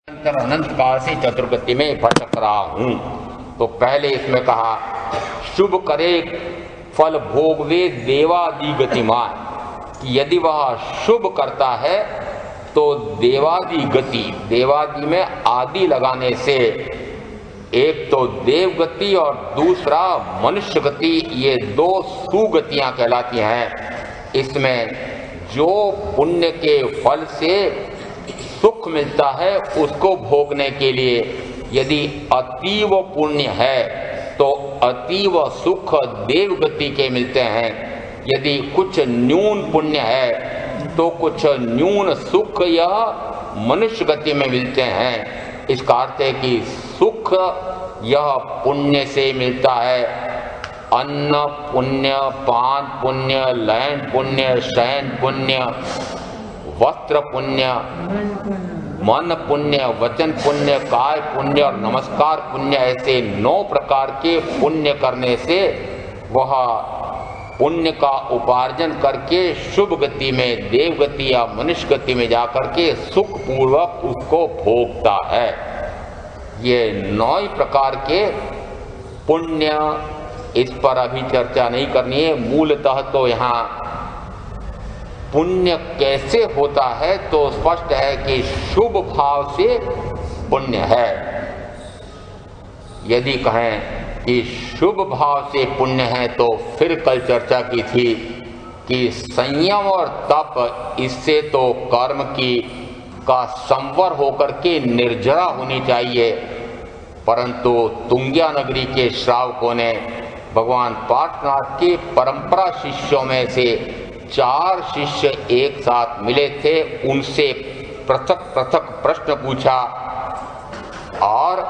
अनंत काल से चतुर्गति में भटक रहा हूं। तो पहले इसमें कहा शुभ करे फल भोगवे देवादि गतिमान, कि यदि वह शुभ करता है तो देवादि गति, देवादि में आदि लगाने से एक तो देव गति और दूसरा मनुष्य गति, ये दो सुगतियां कहलाती हैं। इसमें जो पुण्य के फल से सुख मिलता है उसको भोगने के लिए यदि अतीव पुण्य है तो अतीव सुख देव गति के मिलते हैं, यदि कुछ न्यून पुण्य है तो कुछ न्यून सुख यह मनुष्य गति में मिलते हैं। इसका अर्थ है कि सुख यह पुण्य से मिलता है। अन्न पुण्य, पान पुण्य, लयन पुण्य, शयन पुण्य, वस्त्र पुण्य, मन पुण्य, वचन पुण्य, काय पुण्य और नमस्कार पुण्य, ऐसे 9 प्रकार के पुण्य करने से वह पुण्य का उपार्जन करके शुभ गति में, देव गति या मनुष्य गति में जाकर के सुख पूर्वक उसको भोगता है। ये 9 प्रकार के पुण्य, इस पर अभी चर्चा नहीं करनी है। मूलतः तो यहाँ पुण्य कैसे होता है तो स्पष्ट है कि शुभ भाव से पुण्य है। यदि कहें कि शुभ भाव से पुण्य है तो फिर कल चर्चा की थी कि संयम और तप, इससे तो कर्म का संवर होकर के निर्जरा होनी चाहिए। परंतु तुंग्या नगरी के श्रावकों ने भगवान पार्श्वनाथ के परंपरा शिष्यों में से 4 शिष्य एक साथ मिले थे, उनसे पृथक पृथक प्रश्न पूछा और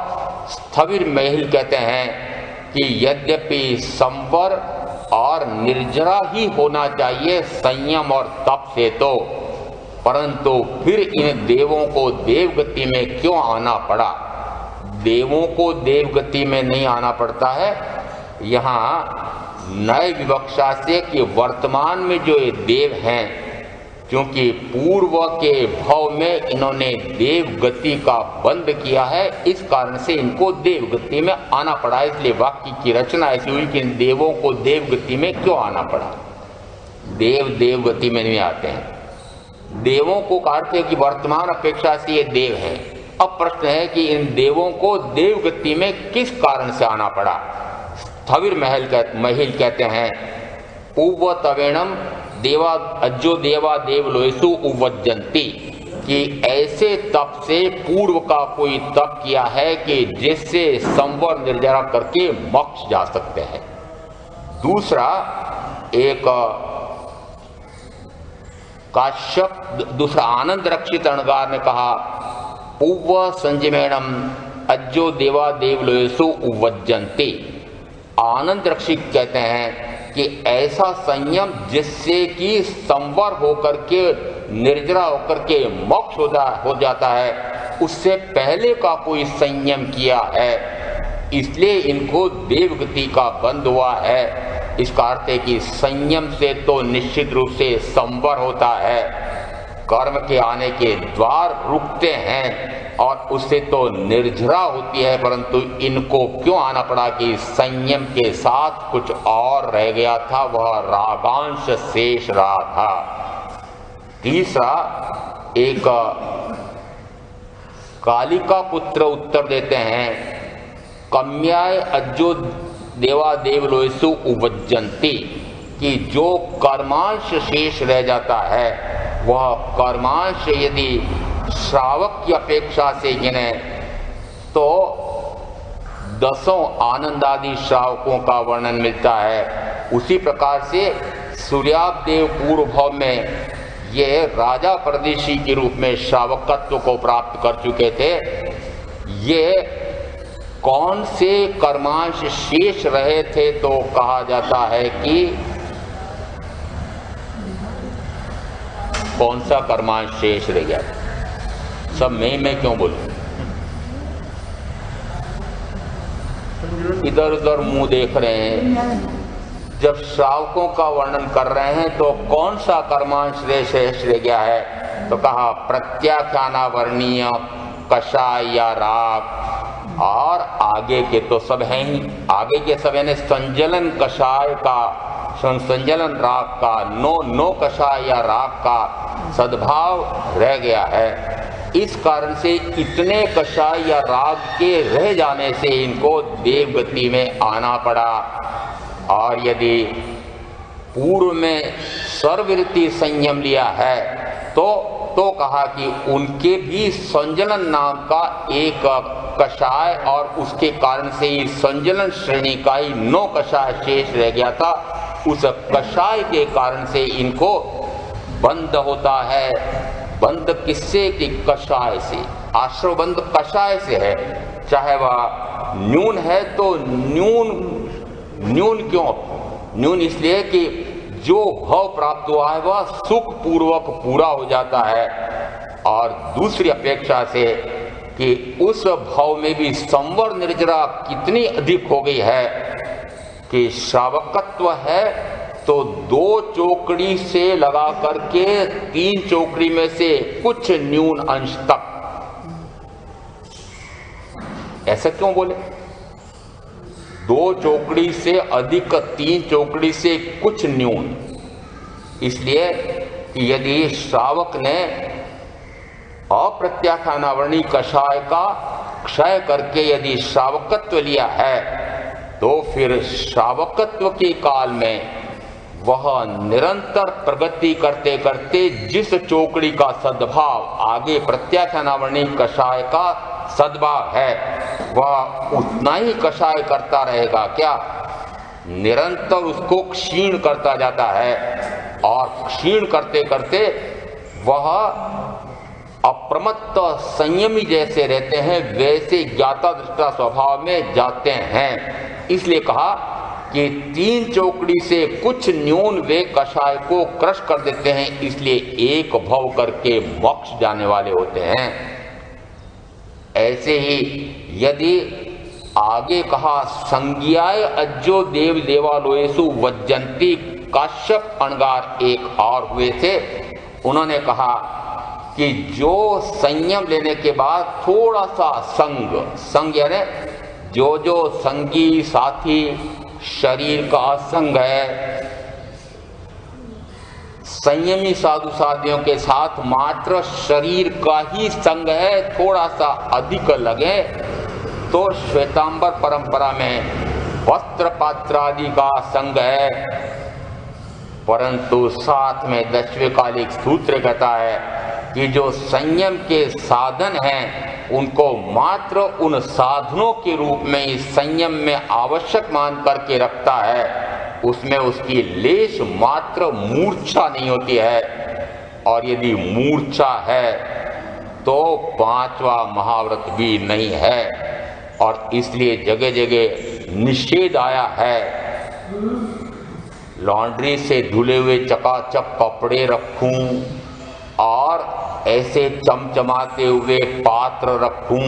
स्थविर महल कहते हैं कि यद्यपि संवर और निर्जरा ही होना चाहिए संयम और तप से तो, परंतु फिर इन देवों को देवगति में क्यों आना पड़ा? देवों को देवगति में नहीं आना पड़ता है। यहाँ नए विवक्षा से कि वर्तमान में जो ये देव हैं, क्योंकि पूर्व के भाव में इन्होंने देव गति का बंद किया है, इस कारण से इनको देव गति में आना पड़ा। इसलिए वाक्य की रचना ऐसी हुई कि इन देवों को देव गति में क्यों आना पड़ा। देव देव गति में नहीं आते हैं। देवों को कहते हैं कि वर्तमान अपेक्षा से ये देव है। अब प्रश्न है कि इन देवों को देव गति में किस कारण से आना पड़ा? स्थविर महल कहते हैं उवतवेणम देवा अज्जो देवा देवलोयसु उवज्जन्ति, कि ऐसे तप से पूर्व का कोई तप किया है कि जिससे संवर निर्जरा करके मोक्ष जा सकते हैं। दूसरा एक काश्यप, दूसरा आनंद रक्षित अणगार ने कहा उव संजमेणम अज्जो देवा देवलोयसु उवज्जन्ति। आनंद रक्षित कहते हैं कि ऐसा संयम जिससे कि संवर होकर के निर्जरा होकर के मोक्ष हो जाता है, उससे पहले का कोई संयम किया है, इसलिए इनको देवगति का बंद हुआ है। इसका अर्थ है कि संयम से तो निश्चित रूप से संवर होता है, कर्म के आने के द्वार रुकते हैं और उससे तो निर्जरा होती है, परंतु इनको क्यों आना पड़ा कि संयम के साथ कुछ और रह गया था, वह रागांश शेष रहा था। तीसरा एक कालिका पुत्र उत्तर देते हैं कम्याय अज्जो देवा देवलोयसु उवज्जन्ति, कि जो कर्मांश शेष रह जाता है वह कर्मांश यदि श्रावक की अपेक्षा से गिने तो 10 आनंदादि श्रावकों का वर्णन मिलता है। उसी प्रकार से सूर्यादेव पूर्व भाव में ये राजा परदेशी के रूप में श्रावकत्व को प्राप्त कर चुके थे। ये कौन से कर्मांश शेष रहे थे तो कहा जाता है कि कौन सा कर्मांश शेष रह गया? सब मैं क्यों बोलूं? इधर उधर मुंह देख रहे हैं। जब श्रावकों का वर्णन कर रहे हैं तो कौन सा कर्मांश शेष रह गया है? तो कहा प्रत्याख्याना वर्णीय कषाय या राग, और आगे के तो सब हैं ही। आगे के सब यानी संजलन कषाय का, संजलन राग का, नो कषाय या राग का सद्भाव रह गया है। इस कारण से इतने कषाय या राग के रह जाने से इनको देवगति में आना पड़ा। और यदि पूर्व में सर्ववृत्ति संयम लिया है तो कहा कि उनके भी संजलन नाम का एक कषाय और उसके कारण से ही संजलन श्रेणी का ही 9 कषाय शेष रह गया था। उस कषाय के कारण से इनको बंध होता है। बंध किससे? कि कषाय से। आश्रव बंध कषाय से है। चाहे वह न्यून है तो न्यून क्यों? न्यून इसलिए कि जो भाव प्राप्त हुआ है वह सुख पूर्वक पूरा हो जाता है, और दूसरी अपेक्षा से कि उस भाव में भी संवर निर्जरा कितनी अधिक हो गई है कि श्रावकत्व है तो 2 चौकड़ी से लगा करके 3 चौकड़ी में से कुछ न्यून अंश तक। ऐसा क्यों बोले? 2 चौकड़ी से अधिक 3 चौकड़ी से कुछ न्यून, इसलिए कि यदि श्रावक ने अप्रत्याख्यानावरणी कषाय का क्षय करके यदि श्रावकत्व लिया है तो फिर श्रावकत्व के काल में वह निरंतर प्रगति करते करते जिस चौकड़ी का सद्भाव आगे प्रत्याख्यानावरणी कषाय का सद्भाव है वह उतना ही कषाय करता रहेगा क्या? निरंतर उसको क्षीण करता जाता है, और क्षीण करते करते वह अप्रमत्त संयमी जैसे रहते हैं वैसे ज्ञाता दृष्टा स्वभाव में जाते हैं। इसलिए कहा कि 3 चौकड़ी से कुछ न्यून वे कषाय को क्रश कर देते हैं, इसलिए एक भव करके मोक्ष जाने वाले होते हैं। ऐसे ही यदि आगे कहा संज्ञाय अज्जो देव देवालोयेषु वज्जन्ति, काश्यप अणगार एक और हुए थे। उन्होंने कहा कि जो संयम लेने के बाद थोड़ा सा संग यानी जो संगी साथी शरीर का संग है, संयमी साधु साधियों के साथ मात्र शरीर का ही संग है, थोड़ा सा अधिक लगे तो श्वेतांबर परंपरा में वस्त्र पात्र आदि का संग है। परंतु साथ में 10वें कालिक सूत्र कहता है कि जो संयम के साधन हैं उनको मात्र उन साधनों के रूप में इस संयम में आवश्यक मान करके रखता है, उसमें उसकी लेश मात्र मूर्छा नहीं होती है। और यदि मूर्छा है तो 5वां महाव्रत भी नहीं है, और इसलिए जगह जगह निषेध आया है। लॉन्ड्री से धुले हुए चकाचक कपड़े रखूं और ऐसे चमचमाते हुए पात्र रखूं,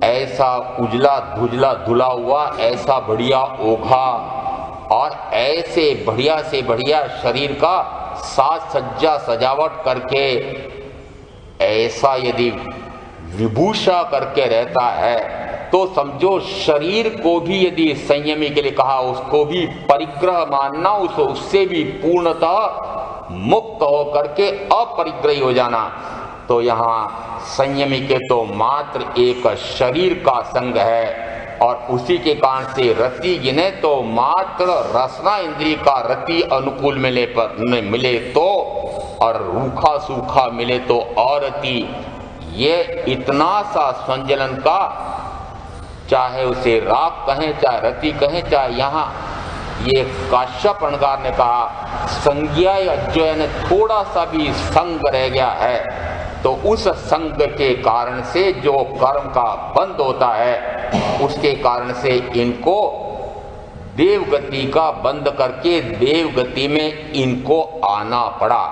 ऐसा उजला धुजला धुला हुआ ऐसा बढ़िया ओघा और ऐसे बढ़िया से बढ़िया शरीर का साज सज्जा सजावट करके ऐसा यदि विभूषा करके रहता है तो समझो शरीर को भी यदि संयमी के लिए कहा उसको भी परिग्रह मानना, उससे भी पूर्णतः मुक्त होकर के अपरिग्रही हो जाना। तो यहाँ संयमी के तो मात्र एक शरीर का संग है, और उसी के कारण से रति गिने तो मात्र रसना इंद्रिय का रति अनुकूल मिले तो, और रूखा सूखा मिले तो और रति। ये इतना सा संजलन का, चाहे उसे राग कहें चाहे रति कहें, चाहे यहाँ ये काश्यप अणगार ने कहा संज्ञा जो है थोड़ा सा भी संग रह गया है तो उस संग के कारण से जो कर्म का बंध होता है उसके कारण से इनको देवगति का बंद करके देवगति में इनको आना पड़ा।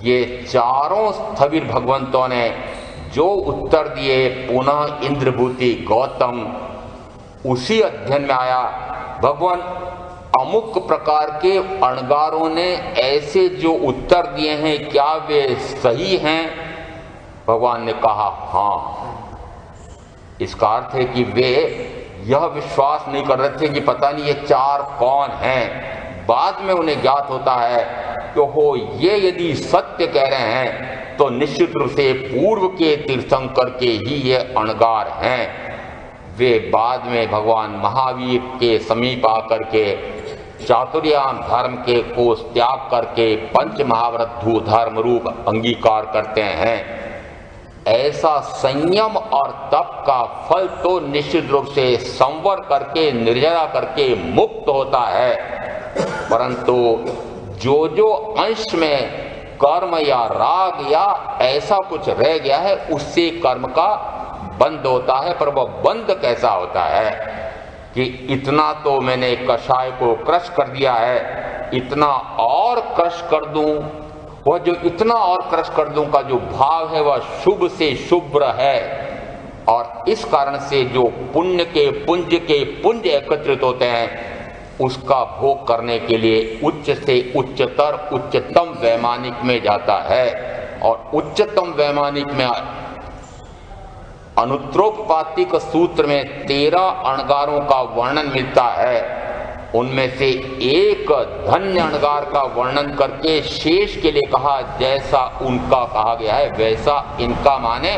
ये चारों स्थविर भगवंतों ने जो उत्तर दिए पुनः इंद्रभूति गौतम उसी अध्ययन में आया। भगवान अमुक प्रकार के अणगारों ने ऐसे जो उत्तर दिए हैं क्या वे सही हैं? भगवान ने कहा हाँ। इसका अर्थ है कि वे यह विश्वास नहीं कर रहे थे कि पता नहीं ये चार कौन हैं। बाद में उन्हें ज्ञात होता है कि हो ये यदि सत्य कह रहे हैं तो निश्चित रूप से पूर्व के तीर्थंकर के ही ये अणगार हैं। वे बाद में भगवान महावीर के समीप आकर के चातुर्याम धर्म के को त्याग करके पंच महाव्रत धर्म रूप अंगीकार करते हैं। ऐसा संयम और तप का फल तो निश्चित रूप से संवर करके निर्जरा करके मुक्त होता है, परंतु जो अंश में कर्म या राग या ऐसा कुछ रह गया है उससे कर्म का बंद होता है। पर वह बंद कैसा होता है कि इतना तो मैंने कषाय को क्रश कर दिया है, इतना और क्रश कर दूं। वह जो इतना और क्रश कर दूं का जो भाव है वह शुभ से शुभ्र है, और इस कारण से जो पुण्य के पुंज एकत्रित होते हैं उसका भोग करने के लिए उच्च से उच्चतर उच्चतम वैमानिक में जाता है। और उच्चतम वैमानिक में अनुत्रोपपातिक सूत्र में 13 अणगारों का वर्णन मिलता है। उनमें से एक धन्य अणगार का वर्णन करके शेष के लिए कहा जैसा उनका कहा गया है वैसा इनका, माने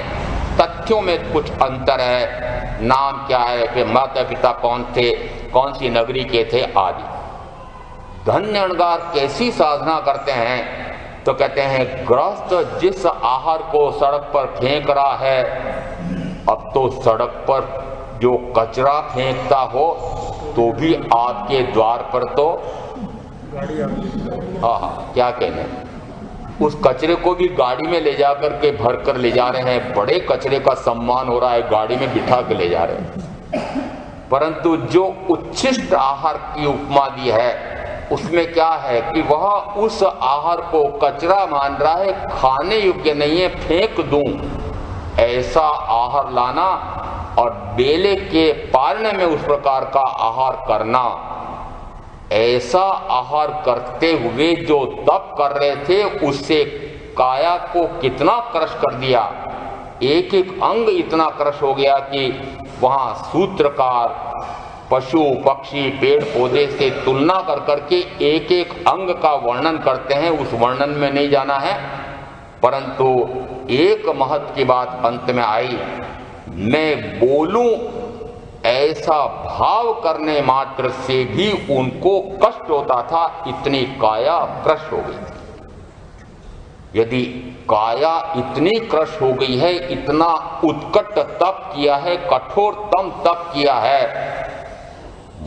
तथ्यों में कुछ अंतर है, नाम क्या है, फिर माता पिता कौन थे, कौन सी नगरी के थे आदि। धन्य अणगार कैसी साधना करते हैं तो कहते हैं गृहस्थ जिस आहार को सड़क पर फेंक रहा है, अब तो सड़क पर जो कचरा फेंकता हो तो भी आपके द्वार पर तो क्या कहने, उस कचरे को भी गाड़ी में ले जाकर के भर कर ले जा रहे हैं। बड़े कचरे का सम्मान हो रहा है, गाड़ी में बिठा के ले जा रहे हैं। परंतु जो उच्छिष्ट आहार की उपमा दी है उसमें क्या है कि वह उस आहार को कचरा मान रहा है, खाने योग्य नहीं है, फेंक दूं। ऐसा आहार लाना और बेले के पालने में उस प्रकार का आहार करना, ऐसा आहार करते हुए जो तप कर रहे थे उससे काया को कितना क्रश कर दिया। एक एक अंग इतना क्रश हो गया कि वहां सूत्रकार पशु पक्षी पेड़ पौधे से तुलना कर करके एक एक अंग का वर्णन करते हैं। उस वर्णन में नहीं जाना है, परंतु एक महत्व की बात अंत में आई, मैं बोलूं ऐसा भाव करने मात्र से भी उनको कष्ट होता था, इतनी काया क्रश हो गई थी। यदि काया इतनी क्रश हो गई है, इतना उत्कट तप किया है, कठोरतम तप किया है,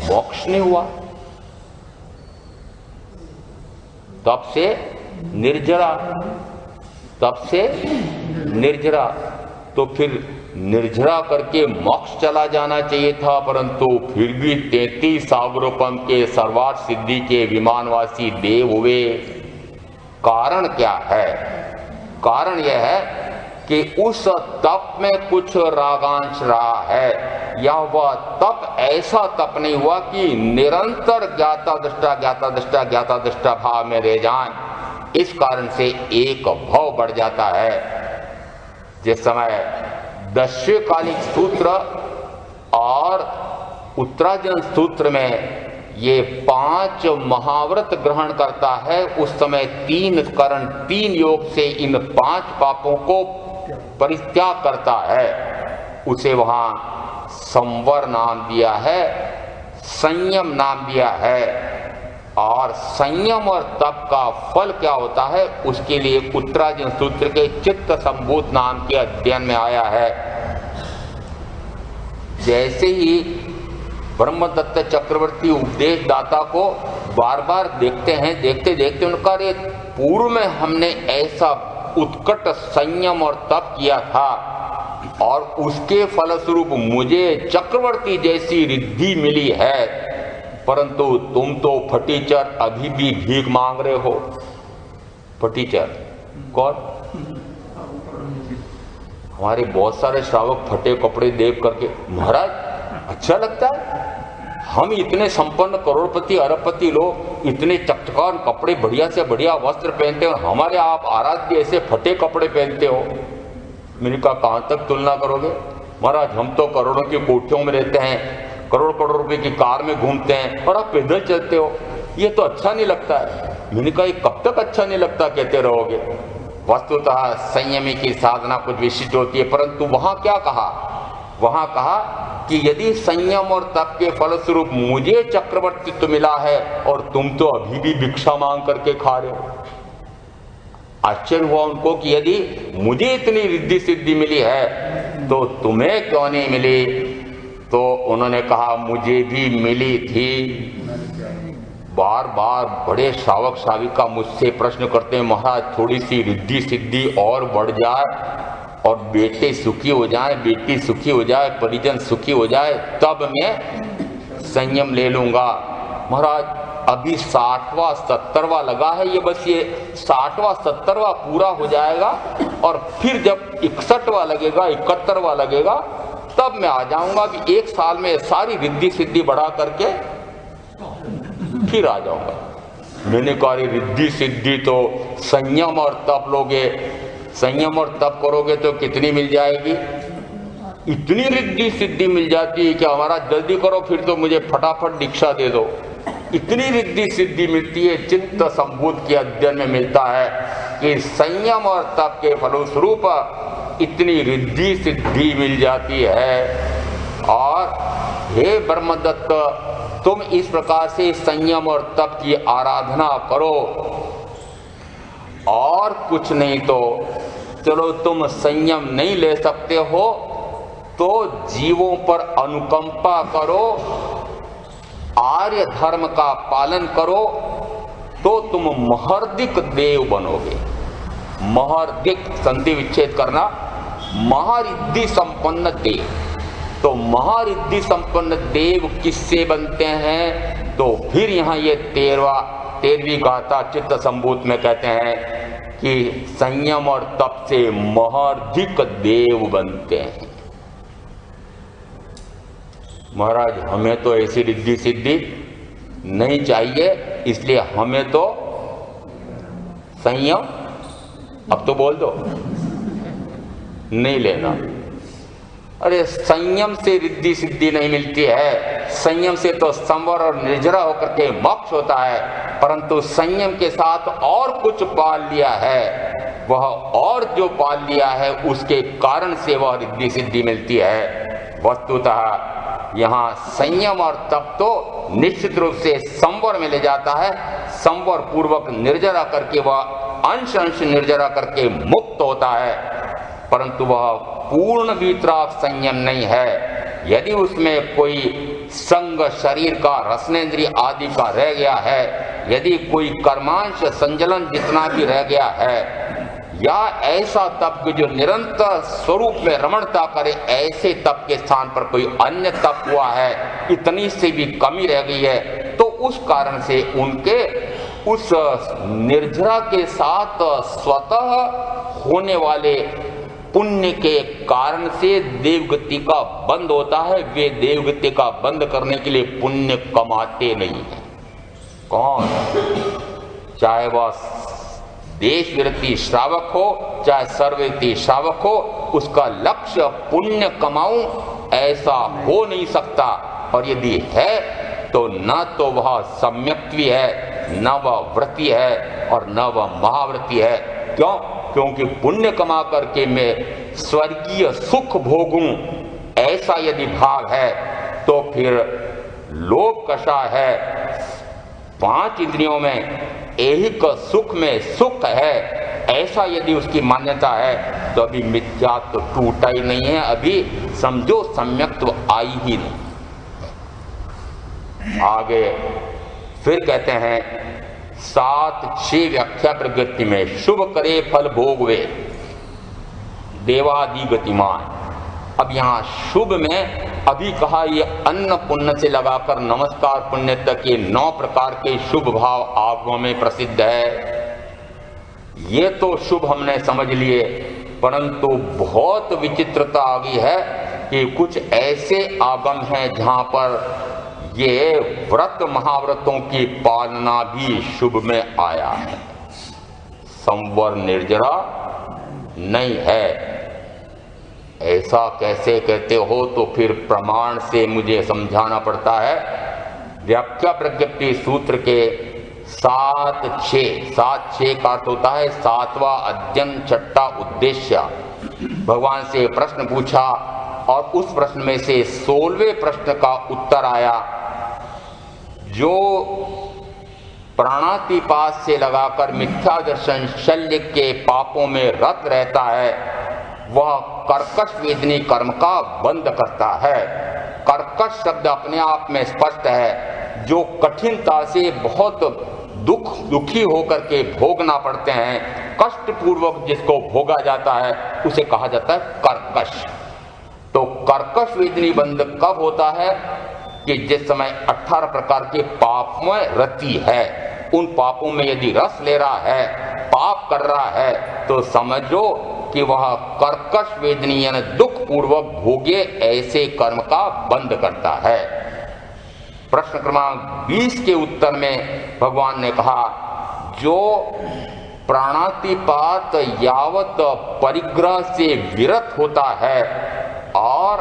मोक्ष नहीं हुआ। तप से निर्जरा, तप से निर्जरा, तो फिर निर्जरा करके मोक्ष चला जाना चाहिए था, परंतु फिर भी 33 सागरोपम के सर्वार्थ सिद्धि के विमानवासी देव हुए। कारण क्या है? कारण यह है कि उस तप में कुछ रागांश रहा है, या वह तप ऐसा तप नहीं हुआ कि निरंतर ज्ञाता दृष्टा भाव में रह जाएं। इस कारण से एक भाव बढ़ जाता है। जिस समय दस्युकालिक सूत्र और उत्तराजन सूत्र में ये 5 महाव्रत ग्रहण करता है, उस समय 3 करण 3 योग से इन 5 पापों को परित्याग करता है। उसे वहां संवर नाम दिया है, संयम नाम दिया है। और संयम और तप का फल क्या होता है उसके लिए उत्तराजन सूत्र के चित्त संभूत नाम के अध्ययन में आया है। जैसे ही ब्रह्मदत्त चक्रवर्ती उपदेश दाता को बार बार देखते हैं, देखते देखते उनका रे पूर्व में हमने ऐसा उत्कट संयम और तप किया था और उसके फलस्वरूप मुझे चक्रवर्ती जैसी रिद्धि मिली है, परंतु तुम तो फटीचर अभी भी भीख मांग रहे हो। फटीचर कौन? हमारे बहुत सारे श्रावक फटे कपड़े देख करके, महाराज अच्छा लगता है, हम इतने संपन्न करोड़पति अरबपति लोग इतने चकचकान कपड़े बढ़िया से बढ़िया वस्त्र पहनते हो, हमारे आप आराध्य ऐसे फटे कपड़े पहनते हो। मैंने कहा कहाँ तक तुलना करोगे महाराज, हम तो करोड़ों की कोठियों में रहते हैं, करोड़ करोड़ रुपए की कार में घूमते हैं और आप पैदल चलते हो, ये तो अच्छा नहीं लगता है। मैंने कहा ये कब तक अच्छा नहीं लगता कहते रहोगे। वस्तुतः संयमी की साधना कुछ विशिष्ट होती है, परंतु वहां क्या कहा, वहां कहा कि यदि संयम और तप के फलस्वरूप मुझे चक्रवर्तित्व मिला है और तुम तो अभी भी भिक्षा मांग करके खा रहे हो। आश्चर्य हुआ उनको कि यदि मुझे इतनी रिद्धि सिद्धि मिली है तो तुम्हें क्यों नहीं मिली। तो उन्होंने कहा मुझे भी मिली थी। बार बार बड़े श्रावक श्राविका मुझसे प्रश्न करते हैं, महाराज थोड़ी सी रिद्धि सिद्धि और बढ़ जाए और बेटे सुखी हो जाए, बेटी सुखी हो जाए, परिजन सुखी हो जाए, तब मैं संयम ले लूंगा। महाराज अभी 60वां 70वां लगा है, ये बस ये 60वां 70वां पूरा हो जाएगा और फिर जब 61वां लगेगा, 71वां लगेगा, तब मैं आ जाऊंगा कि एक साल में सारी रिद्धि सिद्धि बढ़ा करके फिर आ जाऊंगा। मैंने कहा रिद्धि सिद्धि तो संयम और तप लोगे, संयम और तप करोगे तो कितनी मिल जाएगी। इतनी रिद्धि सिद्धि मिल जाती है कि हमारा जल्दी करो फिर तो मुझे फटाफट दीक्षा दे दो। इतनी रिद्धि सिद्धि मिलती है, चित्त संभूत के अध्ययन में मिलता है कि संयम और तप के फलस्वरूप इतनी रिद्धि सिद्धि मिल जाती है। और हे ब्रह्मदत्त, तुम इस प्रकार से संयम और तप की आराधना करो, और कुछ नहीं तो चलो तुम संयम नहीं ले सकते हो तो जीवों पर अनुकंपा करो, आर्य धर्म का पालन करो, तो तुम महर्दिक देव बनोगे। महर्दिक संधि विच्छेद करना, महारिद्धि संपन्न देव। तो महारिद्धि संपन्न देव किससे बनते हैं, तो फिर यहाँ ये 13वीं गाथा चित्त संभूत में कहते हैं कि संयम और तप से महर्दिक देव बनते हैं। महाराज हमें तो ऐसी रिद्धि सिद्धि नहीं चाहिए, इसलिए हमें तो संयम, अब तो बोल दो, नहीं लेना। अरे संयम से रिद्धि सिद्धि नहीं मिलती है, संयम से तो संवर और निर्जरा होकर के मोक्ष होता है, परंतु संयम के साथ और कुछ पाल लिया है, वह और जो पाल लिया है उसके कारण से वह रिद्धि सिद्धि मिलती है। वस्तुतः यहाँ संयम और तप तो निश्चित रूप से संवर में ले जाता है, संवर पूर्वक निर्जरा करके वह अंश अंश निर्जरा करके मुक्त होता है, परंतु वह पूर्ण वीतराग संयम नहीं है। यदि उसमें कोई संग शरीर का, रसनेन्द्रिय आदि का रह गया है, यदि कोई कर्मांश संजलन जितना भी रह गया है, या ऐसा तप जो निरंतर स्वरूप में रमणता करे, ऐसे तप के स्थान पर कोई अन्य तप हुआ है, इतनी से भी कमी रह गई है, तो उस कारण से उनके उस निर्जरा के साथ स्वतः होने वाले पुण्य के कारण से देवगति का बंद होता है। वे देवगति का बंद करने के लिए पुण्य कमाते नहीं है। कौन, चाहे वह देश विरति श्रावक हो, चाहे सर्वविरति श्रावक हो, उसका लक्ष्य पुण्य कमाऊं ऐसा हो नहीं सकता। और यदि है तो न तो वह सम्यक्त्वी है, न वह व्रती है, और न वह महाव्रती है। क्यों? क्योंकि पुण्य कमा करके मैं स्वर्गीय सुख भोगूं ऐसा यदि भाव है तो फिर लोभ कषाय है, 5 इंद्रियों में ऐहिक सुख में सुख है, ऐसा यदि उसकी मान्यता है तो अभी मिथ्यात्व टूटा ही नहीं है, अभी समझो सम्यक्त्व आई ही नहीं। आगे फिर कहते हैं 7-6 व्याख्या प्रवृत्ति में शुभ करे फल भोगवे देवादि गतिमान। अब यहाँ शुभ में अभी कहा ये अन्न पुण्य से लगाकर नमस्कार पुण्य तक ये 9 प्रकार के शुभ भाव आगमों में प्रसिद्ध है। ये तो शुभ हमने समझ लिए, परंतु बहुत विचित्रता आ गई है कि कुछ ऐसे आगम हैं जहाँ पर ये व्रत महाव्रतों की पालना भी शुभ में आया है। संवर निर्जरा नहीं है, ऐसा कैसे कहते हो? तो फिर प्रमाण से मुझे समझाना पड़ता है। व्याख्या प्रज्ञप्ति सूत्र के 7-6 का अर्थ होता है सातवां अध्ययन, छठा उद्देश्य। भगवान से प्रश्न पूछा और उस प्रश्न में से 16वें प्रश्न का उत्तर आया। जो प्राणातिपात से लगाकर मिथ्या दर्शन शल्य के पापों में रत रहता है, वह कर्कश वेदनी कर्म का बंध करता है। कर्कश शब्द अपने आप में स्पष्ट है। जो कठिनता से बहुत दुखी होकर के भोगना पड़ते हैं, कष्ट पूर्वक जिसको भोगा जाता है, उसे कहा जाता है कर्कश। तो कर्कश वेदनी बंध कब होता है? कि जिस समय 18 प्रकार के पाप में रति है, उन पापों में यदि रस ले रहा है, पाप कर रहा है, तो समझो कि वह कर्कश वेदनी यानी दुख पूर्वक भोगे ऐसे कर्म का बंध करता है। प्रश्न क्रमांक 20 के उत्तर में भगवान ने कहा, जो प्राणातिपात यावत परिग्रह से विरत होता है और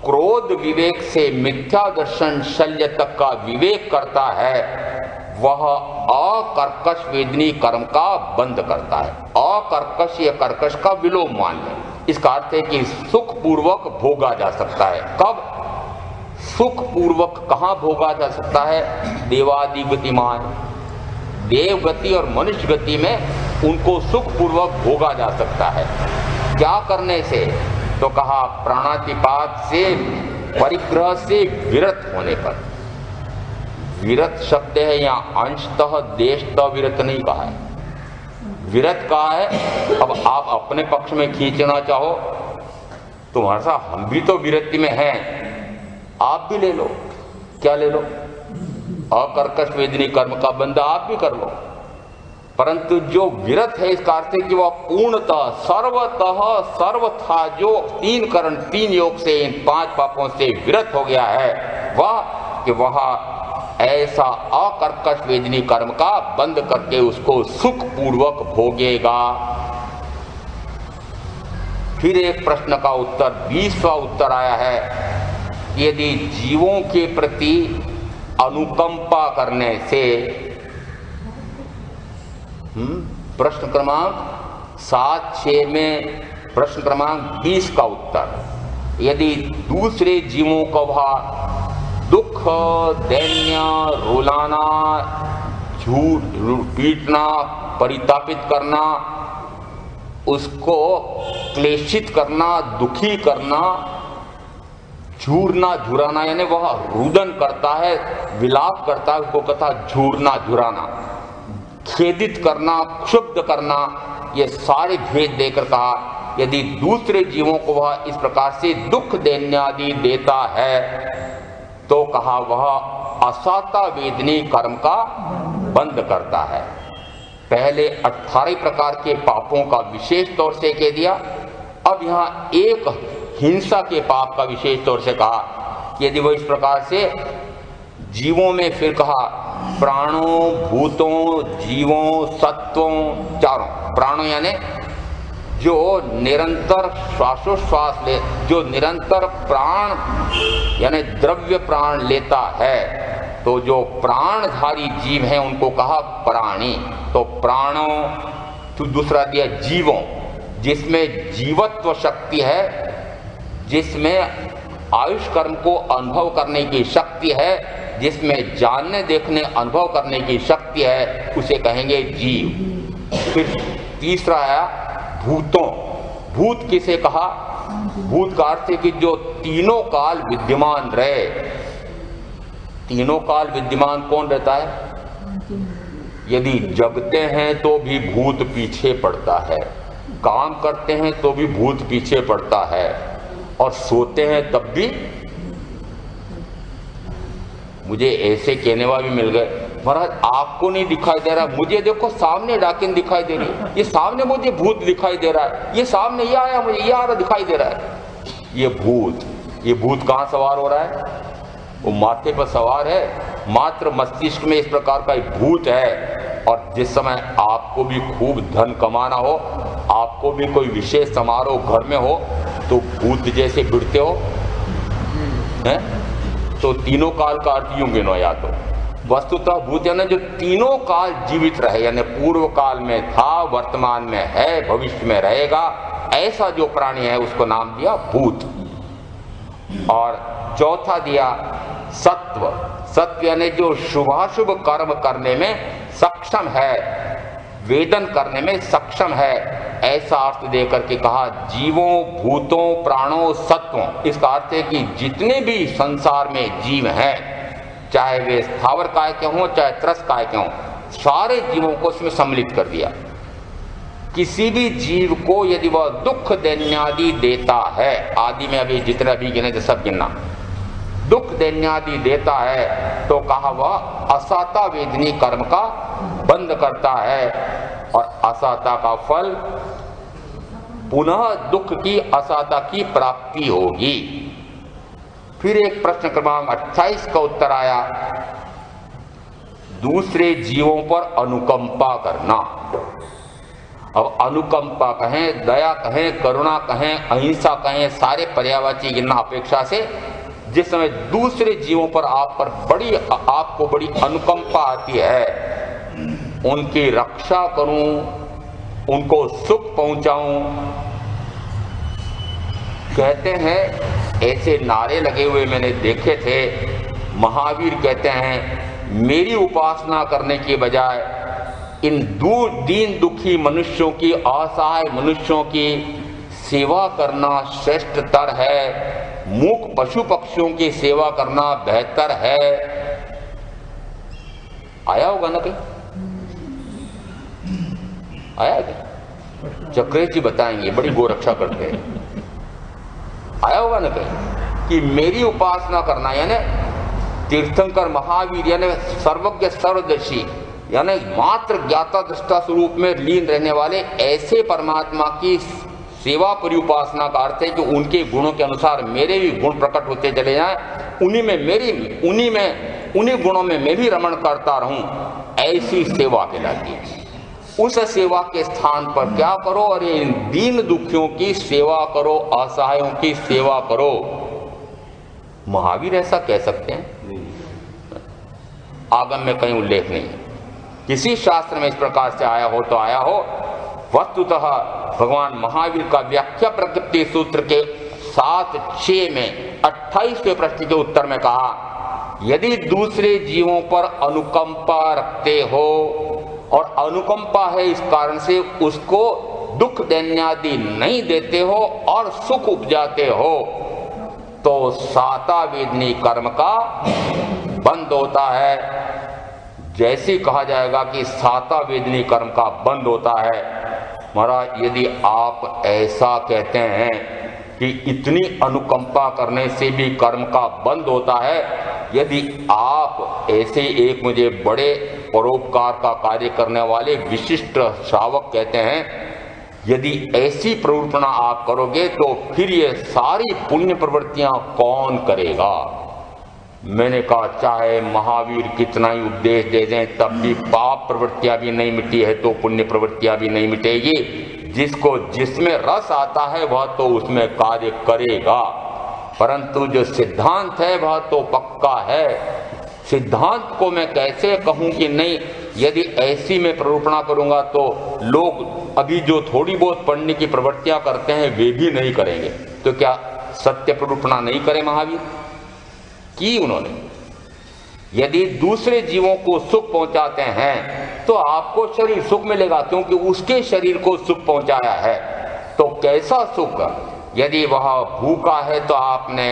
क्रोध विवेक से मिथ्या दर्शन शल्य तक का विवेक करता है, वह अकर्कश वेदनी कर्म का बंध करता है। अकर्कश या कर्कश का विलोम मान लें। इसका अर्थ है कि सुख पूर्वक भोगा जा सकता है। कब? सुख पूर्वक कहाँ भोगा जा सकता है? देवादि गतिमान, देव गति और मनुष्य गति में उनको सुख पूर्वक भोगा जा सकता है। क्या करने से? तो कहा प्राणातिपात से, परिग्रह से विरत होने पर। विरत शब्द है यहाँ अंशतः देशतः विरत नहीं कहा है, विरत कहा है। अब आप अपने पक्ष में खींचना चाहो तुम्हारा सा, हम भी तो विरति में हैं, आप भी ले लो। क्या ले लो? अकर्कश वेदनी कर्म का बंध आप भी कर लो। परंतु जो विरत है, इसका अर्थ है कि वह पूर्णतः सर्वतः सर्वथा जो 3 करण 3 योग से इन 5 पापों से विरत हो गया है, वह ऐसा अकर्कश वेदनी कर्म का बंध करके उसको सुख पूर्वक भोगेगा। फिर एक प्रश्न का उत्तर 20वां उत्तर आया है कि यदि जीवों के प्रति अनुकंपा करने से, प्रश्न क्रमांक 7-6 में प्रश्न क्रमांक 20 का उत्तर, यदि दूसरे जीवों को वह दुख, दैन्य, रुलाना, झूठ पीटना, परितापित करना, उसको क्लेशित करना, दुखी करना, झूरना झुराना, यानी वह रुदन करता है, विलाप करता है, उसको कहता झूरना झुराना, खेदित करना, क्षुब्ध करना, ये सारे भेद देकर कहा यदि दूसरे जीवों को वह इस प्रकार से दुख दैन्य आदि देता है, तो कहा वह असाता वेदनी कर्म का बंध करता है। पहले 18 प्रकार के पापों का विशेष तौर से कह दिया। अब यहाँ एक हिंसा के पाप का विशेष तौर से कहा कि यदि वो इस प्रकार से जीवों में, फिर कहा प्राणों, भूतों, जीवों, सत्वों, चारों प्राणों यानी जो निरंतर श्वासोश्वास ले, जो निरंतर प्राण यानी द्रव्य प्राण लेता है, तो जो प्राणधारी जीव हैं उनको कहा प्राणी। तो प्राणों, तो दूसरा दिया जीवों, जिसमें जीवत्व शक्ति है, जिसमें आयुष कर्म को अनुभव करने की शक्ति है, जिसमें जानने देखने अनुभव करने की शक्ति है, उसे कहेंगे जीव। फिर तीसरा आया भूतों। भूत किसे कहा? भूत का अर्थ है कि जो तीनों काल विद्यमान रहे। तीनों काल विद्यमान कौन रहता है? यदि जगते हैं तो भी भूत पीछे पड़ता है, काम करते हैं तो भी भूत पीछे पड़ता है, और सोते हैं तब भी। मुझे ऐसे कहने वाले भी मिल गए, महाराज आपको नहीं दिखाई दे रहा, मुझे देखो सामने डाकिन दिखाई दे रही है, ये सामने मुझे भूत दिखाई दे रहा है, ये सामने ये आया, मुझे ये आ रहा दिखाई दे रहा है। ये भूत कहाँ सवार हो रहा है? वो माथे पर सवार है, मात्र मस्तिष्क में इस प्रकार का एक भूत है। और जिस समय आपको भी खूब धन कमाना हो, आपको भी कोई विशेष समारोह घर में हो, तो भूत जैसे भिड़ते हो हैं, तो तीनों काल का अर्थ यूं गिनो, या तो वस्तुतः भूत यानी जो तीनों काल जीवित रहे, यानी पूर्व काल में था, वर्तमान में है, भविष्य में रहेगा, ऐसा जो प्राणी है उसको नाम दिया भूत। और चौथा दिया सत्व। सत्व यानी जो शुभाशुभ कर्म करने में सक्षम है, वेदन करने में सक्षम है, ऐसा अर्थ देकर के कहा जीवों, भूतों, प्राणों, सत्वों। इसका अर्थ है कि जितने भी संसार में जीव हैं, चाहे वे स्थावर काय के हों चाहे त्रस काय के हों, सारे जीवों को इसमें सम्मिलित कर दिया। किसी भी जीव को यदि वह दुख दैन्यादि देता है, आदि में अभी जितना भी गिने थे सब गिनना, दुख दैन्यादि देता है तो कहा वह असाता वेदनी कर्म का बंद करता है, और असाता का फल पुनः दुख की असाता की प्राप्ति होगी। फिर एक प्रश्न क्रमांक 28 का उत्तर आया, दूसरे जीवों पर अनुकंपा करना। अब अनुकंपा कहें, दया कहें, करुणा कहें, अहिंसा कहें, सारे पर्यायवाची गिनना अपेक्षा से जिस समय दूसरे जीवों पर आपको बड़ी अनुकंपा आती है, उनकी रक्षा करूं, उनको सुख पहुंचाऊं, कहते हैं ऐसे नारे लगे हुए मैंने देखे थे। महावीर कहते हैं मेरी उपासना करने के बजाय इन दीन दुखी मनुष्यों की, असहाय मनुष्यों की सेवा करना श्रेष्ठतर है, मूक पशु पक्षियों की सेवा करना बेहतर है। आया होगा ना कहीं, आया क्या? चक्रेश जी बताएंगे, बड़ी गोरक्षा करते हैं। आया होगा ना कहीं कि मेरी उपासना करना, यानी तीर्थंकर महावीर यानी सर्वज्ञ सर्वदर्शी, यानी मात्र ज्ञाता दृष्टा स्वरूप में लीन रहने वाले ऐसे परमात्मा की सेवा परि उपासना का अर्थ है कि उनके गुणों के अनुसार मेरे भी गुण प्रकट होते चले जाएं, उन्हीं गुणों में मैं भी रमण करता रहूं, ऐसी सेवा कहलाती है। उस सेवा के स्थान पर क्या करो, अरे इन दीन दुखियों की सेवा करो, असहायों की सेवा करो। महावीर ऐसा कह सकते हैं? आगम में कहीं उल्लेख नहीं है, किसी शास्त्र में इस प्रकार से आया हो तो आया हो। वस्तुतः भगवान महावीर का व्याख्या प्रकृति सूत्र के 7-6 में 28वें प्रश्न के उत्तर में कहा, यदि दूसरे जीवों पर अनुकंपा रखते हो और अनुकंपा है इस कारण से उसको दुख दैन्यादि नहीं देते हो और सुख उपजाते हो, तो साता वेदनी कर्म का बंद होता है। जैसे कहा जाएगा कि साता वेदनी कर्म का बंद होता है। महाराज यदि आप ऐसा कहते हैं कि इतनी अनुकंपा करने से भी कर्म का बंद होता है, यदि आप ऐसे एक मुझे बड़े परोपकार का कार्य करने वाले विशिष्ट श्रावक कहते हैं, यदि ऐसी प्रवृत्ति आप करोगे तो फिर ये सारी पुण्य प्रवृत्तियां कौन करेगा? मैंने कहा चाहे महावीर कितना ही उपदेश दे दें तब भी पाप प्रवृत्तियां भी नहीं मिटी है तो पुण्य प्रवृत्तियां भी नहीं मिटेगी। जिसको जिसमें रस आता है वह तो उसमें कार्य करेगा, परंतु जो सिद्धांत है वह तो पक्का है। सिद्धांत को मैं कैसे कहूं कि नहीं, यदि ऐसी मैं प्ररूपणा करूंगा तो लोग अभी जो थोड़ी बहुत पढ़ने की प्रवृत्तियां करते हैं वे भी नहीं करेंगे। तो क्या सत्य प्ररूपणा नहीं करे महावीर की उन्होंने? यदि दूसरे जीवों को सुख पहुंचाते हैं तो आपको शरीर सुख मिलेगा, क्योंकि उसके शरीर को सुख पहुंचाया है। तो कैसा सुख? यदि वह भूखा है तो आपने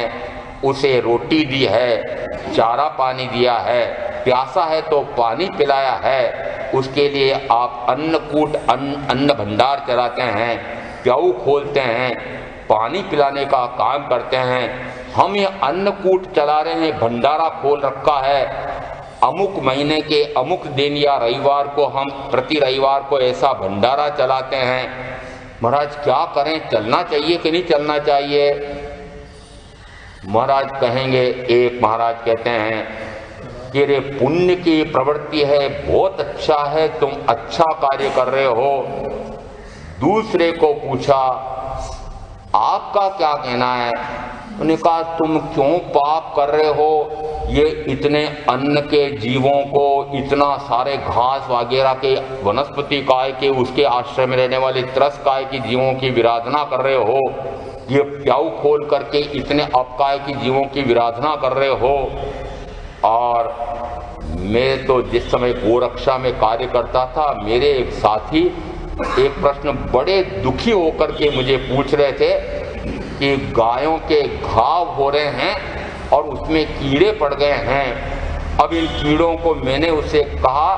उसे रोटी दी है, चारा पानी दिया है, प्यासा है तो पानी पिलाया है, उसके लिए आप अन्नकूट अन्न भंडार चलाते हैं, प्याऊ खोलते हैं, पानी पिलाने का काम करते हैं। हम ये अन्नकूट चला रहे हैं, भंडारा खोल रखा है, अमुक महीने के अमुक दिन या रविवार को हम प्रति रविवार को ऐसा भंडारा चलाते हैं। महाराज क्या करें, चलना चाहिए कि नहीं चलना चाहिए? महाराज कहेंगे, एक महाराज कहते हैं कि रे पुण्य की प्रवृत्ति है, बहुत अच्छा है, तुम अच्छा कार्य कर रहे हो। दूसरे को पूछा, आपका क्या कहना है? उन्होंने कहा तुम क्यों पाप कर रहे हो? ये इतने अन्न के जीवों को, इतना सारे घास वगैरह के, वनस्पति काय के, उसके आश्रय में रहने वाले त्रस काय की जीवों की विराधना कर रहे हो, ये प्याऊ खोल करके इतने अपकाय की जीवों की विराधना कर रहे हो। और मैं तो जिस समय गोरक्षा में कार्य करता था, मेरे एक साथी एक प्रश्न बड़े दुखी होकर के मुझे पूछ रहे थे कि गायों के घाव हो रहे हैं और उसमें कीड़े पड़ गए हैं। अब इन कीड़ों को मैंने उसे कहा,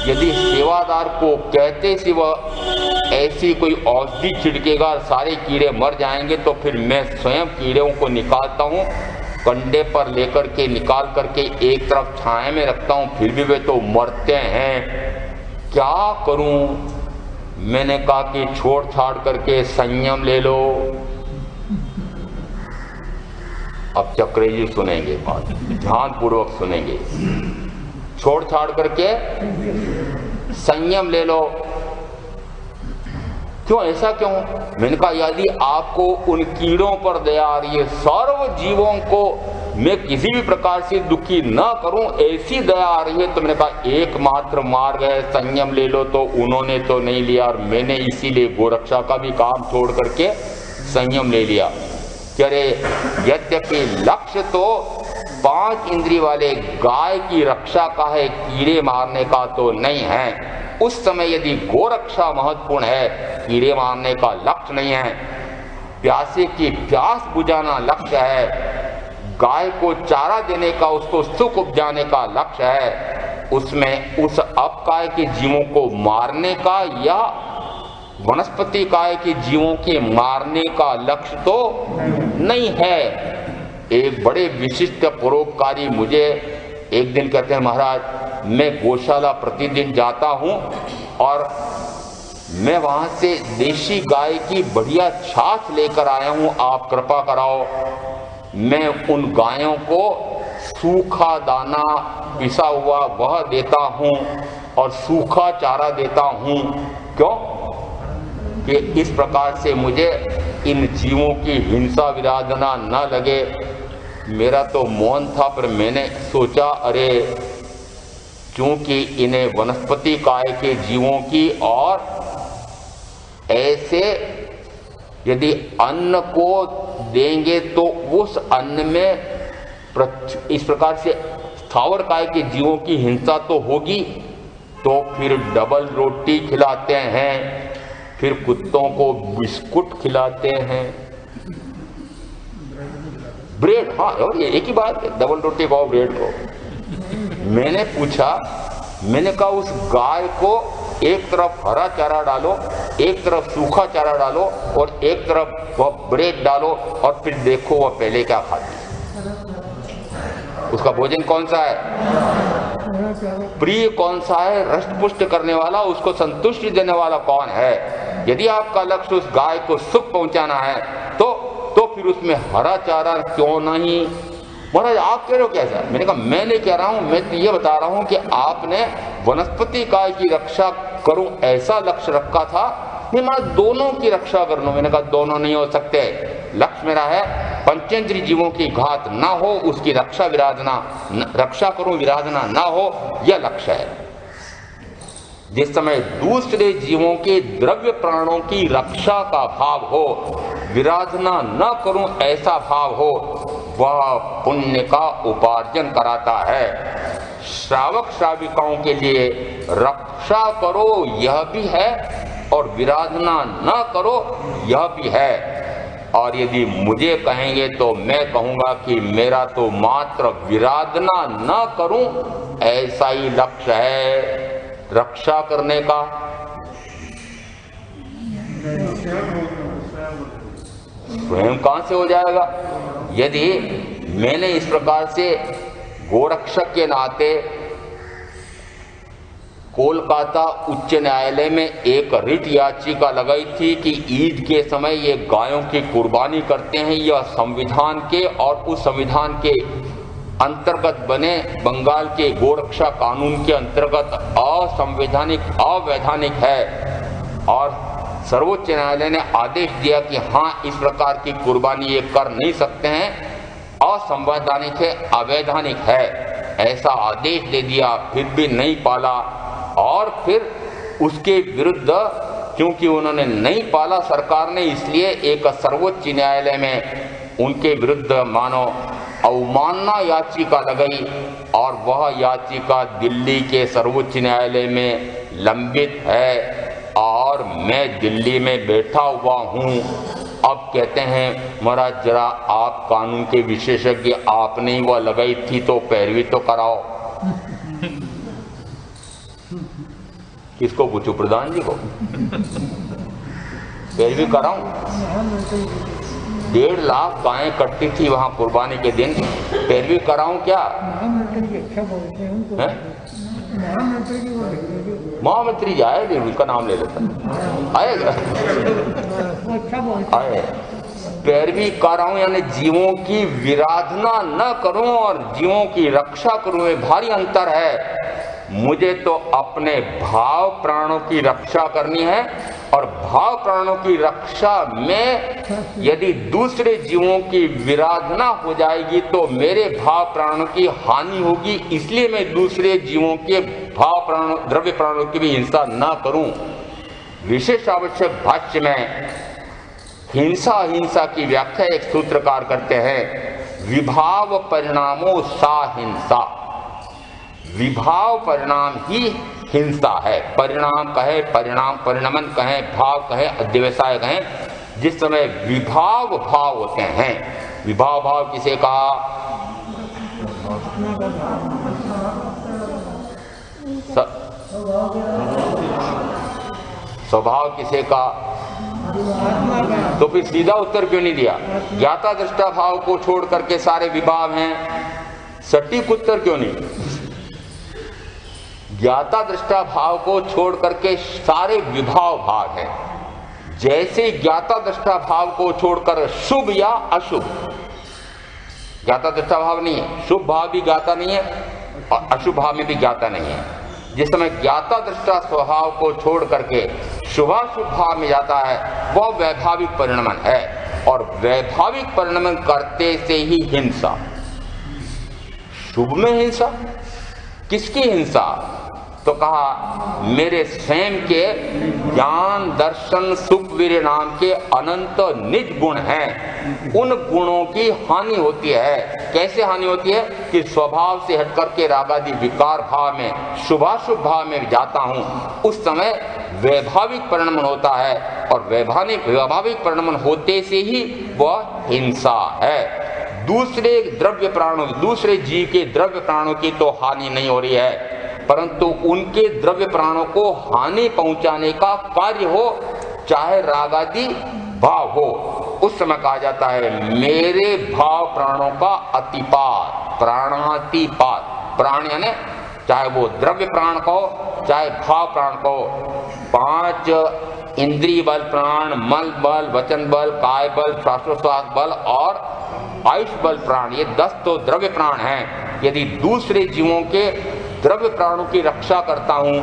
यदि सेवादार को कहते सी वह ऐसी कोई औषधि छिड़केगा और सारे कीड़े मर जाएंगे, तो फिर मैं स्वयं कीड़ों को निकालता हूँ, कंडे पर लेकर के निकाल करके एक तरफ छाया में रखता हूँ, फिर भी वे तो मरते हैं, क्या करूँ? मैंने कहा कि छोड़ छाड़ करके संयम ले लो। अब चक्रेजी सुनेंगे, बात ध्यान पूर्वक सुनेंगे। छोड़ छाड़ करके संयम ले लो। क्यों, ऐसा क्यों? मैंने कहा यदि आपको उन कीड़ों पर दया आ रही है, सर्व जीवों को मैं किसी भी प्रकार से दुखी न करूं, ऐसी दया आ रही है, तो मैंने कहा एकमात्र मार्ग है संयम ले लो। तो उन्होंने तो नहीं लिया और मैंने इसीलिए गोरक्षा का भी काम छोड़ करके संयम ले लिया। अरे यद्यपि लक्ष्य तो 5 इंद्रिय वाले गाय की रक्षा का है, कीड़े मारने का तो नहीं है। उस समय यदि गोरक्षा महत्वपूर्ण है, कीड़े मारने का लक्ष्य नहीं है। प्यासे की प्यास बुझाना लक्ष्य है, गाय को चारा देने का, उसको सुख उपजाने का लक्ष्य है। उसमें उस अपकाय के जीवों को मारने का या वनस्पति काय के जीवों के मारने का लक्ष्य तो नहीं है। एक बड़े विशिष्ट परोपकारी मुझे एक दिन कहते हैं, महाराज मैं गौशाला प्रतिदिन जाता हूँ और मैं वहाँ से देशी गाय की बढ़िया छाछ लेकर आया हूँ, आप कृपा कराओ। मैं उन गायों को सूखा दाना पिसा हुआ वह देता हूँ और सूखा चारा देता हूँ। क्यों? कि इस प्रकार से मुझे इन जीवों की हिंसा विराधना न लगे। मेरा तो मौन था, पर मैंने सोचा अरे चूंकि इन्हें वनस्पति काय के जीवों की और ऐसे यदि अन्न को देंगे तो उस अन्न में इस प्रकार से स्थावर काय के जीवों की हिंसा तो होगी, तो फिर डबल रोटी खिलाते हैं, फिर कुत्तों को बिस्कुट खिलाते हैं, ब्रेड, हाँ और ये एक ही बात है, डबल रोटी खाओ ब्रेड को। मैंने पूछा, मैंने कहा उस गाय को एक तरफ हरा चारा डालो, एक तरफ सूखा चारा डालो और एक तरफ वह ब्रेड डालो और फिर देखो वह पहले क्या खाती है। उसका भोजन कौन सा है, प्रिय कौन सा है, रष्टपुष्ट करने वाला, उसको संतुष्टि देने वाला कौन है। यदि आपका लक्ष्य उस गाय को सुख पहुंचाना है तो फिर उसमें हरा चारा क्यों नहीं। महाराज आप कह रहे हो कैसा? मैंने कहा मैं नहीं कह रहा हूं, मैं तो ये बता रहा हूं कि आपने वनस्पति काय की रक्षा करूं ऐसा लक्ष्य रखा था। नहीं मैं दोनों की रक्षा कर लूं। मैंने कहा दोनों नहीं हो सकते। लक्ष्य मेरा है पंचेंद्रिय जीवों की घात ना हो, उसकी रक्षा करूं, विराधना ना हो, यह लक्ष्य है। जिस समय दूसरे जीवों के द्रव्य प्राणों की रक्षा का भाव हो, विराधना न करूं ऐसा भाव हो, वह पुण्य का उपार्जन कराता है। श्रावक श्राविकाओं के लिए रक्षा करो यह भी है और विराधना न करो यह भी है। और यदि मुझे कहेंगे तो मैं कहूंगा कि मेरा तो मात्र विराधना न करूं ऐसा ही लक्ष्य है, रक्षा करने का। स्वयं कहां से हो जाएगा? यदि मैंने इस प्रकार से गोरक्षक के नाते कोलकाता उच्च न्यायालय में एक रिट याचिका लगाई थी कि ईद के समय ये गायों की कुर्बानी करते हैं, यह संविधान के और उस संविधान के अंतर्गत बने बंगाल के गोरक्षा कानून के अंतर्गत असंवैधानिक, अवैधानिक है और सर्वोच्च न्यायालय ने आदेश दिया कि हाँ, इस प्रकार की कुर्बानी ये कर नहीं सकते हैं, असंवैधानिक है, अवैधानिक है, ऐसा आदेश दे दिया, फिर भी नहीं पाला। और फिर उसके विरुद्ध क्योंकि उन्होंने नहीं पाला सरकार ने, इसलिए एक सर्वोच्च न्यायालय में उनके विरुद्ध मानो अवमानना याचिका लगाई और वह याचिका दिल्ली के सर्वोच्च न्यायालय में लंबित है और मैं दिल्ली में बैठा हुआ हूँ। अब कहते हैं महाराज जरा आप कानून के विशेषज्ञ, आपने ही वह लगाई थी तो पैरवी तो कराओ। किसको पूछूं? प्रधान जी को पैरवी कराऊं? 1.5 लाख गायें कटती थी वहां कुर्बानी के दिन, पैरवी कराऊं क्या? महामंत्री जाए, उनका नाम ले लेता आएगा, आए। पैरवी कराऊं यानी जीवों की विराधना न करूं और जीवों की रक्षा करूं, में भारी अंतर है। मुझे तो अपने भाव प्राणों की रक्षा करनी है और भाव प्राणों की रक्षा में यदि दूसरे जीवों की विराधना हो जाएगी तो मेरे भाव प्राणों की हानि होगी, इसलिए मैं दूसरे जीवों के भाव प्राणों, द्रव्य प्राणों की भी हिंसा न करूं। विशेष आवश्यक भाष्य में हिंसा अहिंसा की व्याख्या एक सूत्रकार करते हैं, विभाव परिणामों सा हिंसा। विभाव परिणाम ही हिंसा है। परिणाम कहे, परिणाम परिणमन कहे, भाव कहे, अध्यवसाय कहे, जिस समय विभाव भाव होते हैं। विभाव भाव किसे कहा? स्वभाव किसे का? तो फिर सीधा उत्तर क्यों नहीं दिया? ज्ञाता दृष्टा भाव को छोड़ करके सारे विभाव हैं, सटीक उत्तर क्यों नहीं? ज्ञाता दृष्टा भाव को छोड़ करके सारे विभाव भाव हैं। जैसे ज्ञाता दृष्टा भाव को छोड़कर शुभ या अशुभ, ज्ञाता दृष्टा भाव नहीं है, शुभ भाव भी ज्ञाता नहीं है और अशुभ भाव में भी ज्ञाता नहीं है। जिस समय ज्ञाता दृष्टा स्वभाव को छोड़ करके शुभाशुभ भाव में जाता है, वह वैभाविक परिणमन है और वैभाविक परिणमन करते से ही हिंसा। शुभ में हिंसा, किसकी हिंसा? तो कहा मेरे स्वयं के ज्ञान दर्शन सुख वीर्य नाम के अनंत निज गुण हैं, उन गुणों की हानि होती है। कैसे हानि होती है? कि स्वभाव से हट करके रागादि विकार भाव में, शुभाशुभ भाव में जाता हूं, उस समय वैभाविक परिणमन होता है और वैभाविक परिणमन होते से ही वह हिंसा है। दूसरे द्रव्य प्राणों, दूसरे जीव के द्रव्य प्राणों की तो हानि नहीं हो रही है, परंतु उनके द्रव्य प्राणों को हानि पहुंचाने का कार्य हो, चाहे रागादि भाव हो, उस समय कहा जाता है मेरे भाव प्राणों का अतिपात, प्राणातिपात। प्राण यानी चाहे वो द्रव्य प्राण को, चाहे भाव प्राण को। 5 इंद्रिय बल प्राण, मल बल, वचन बल, काय बल, श्वासोश्वास बल और आयुष बल प्राण, ये 10 तो द्रव्य प्राण हैं। यदि दूसरे जीवों के द्रव्य प्राणों की रक्षा करता हूं,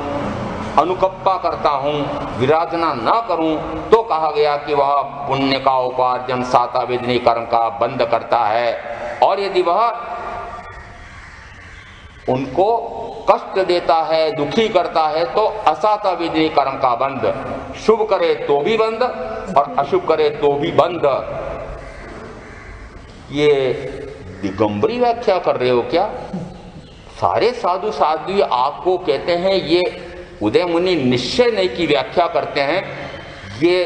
अनुकंपा करता हूं, विराधना न करूं, तो कहा गया कि वह पुण्य का उपार्जन साता वेदनी कर्म का बंद करता है। और यदि वह उनको कष्ट देता है, दुखी करता है, तो असाता वेदनी कर्म का बंद। शुभ करे तो भी बंद और अशुभ करे तो भी बंद। ये दिगंबरी व्याख्या कर रहे हो क्या? सारे साधु साध्वी आपको कहते हैं ये उदय मुनि निश्चय नहीं की व्याख्या करते हैं। ये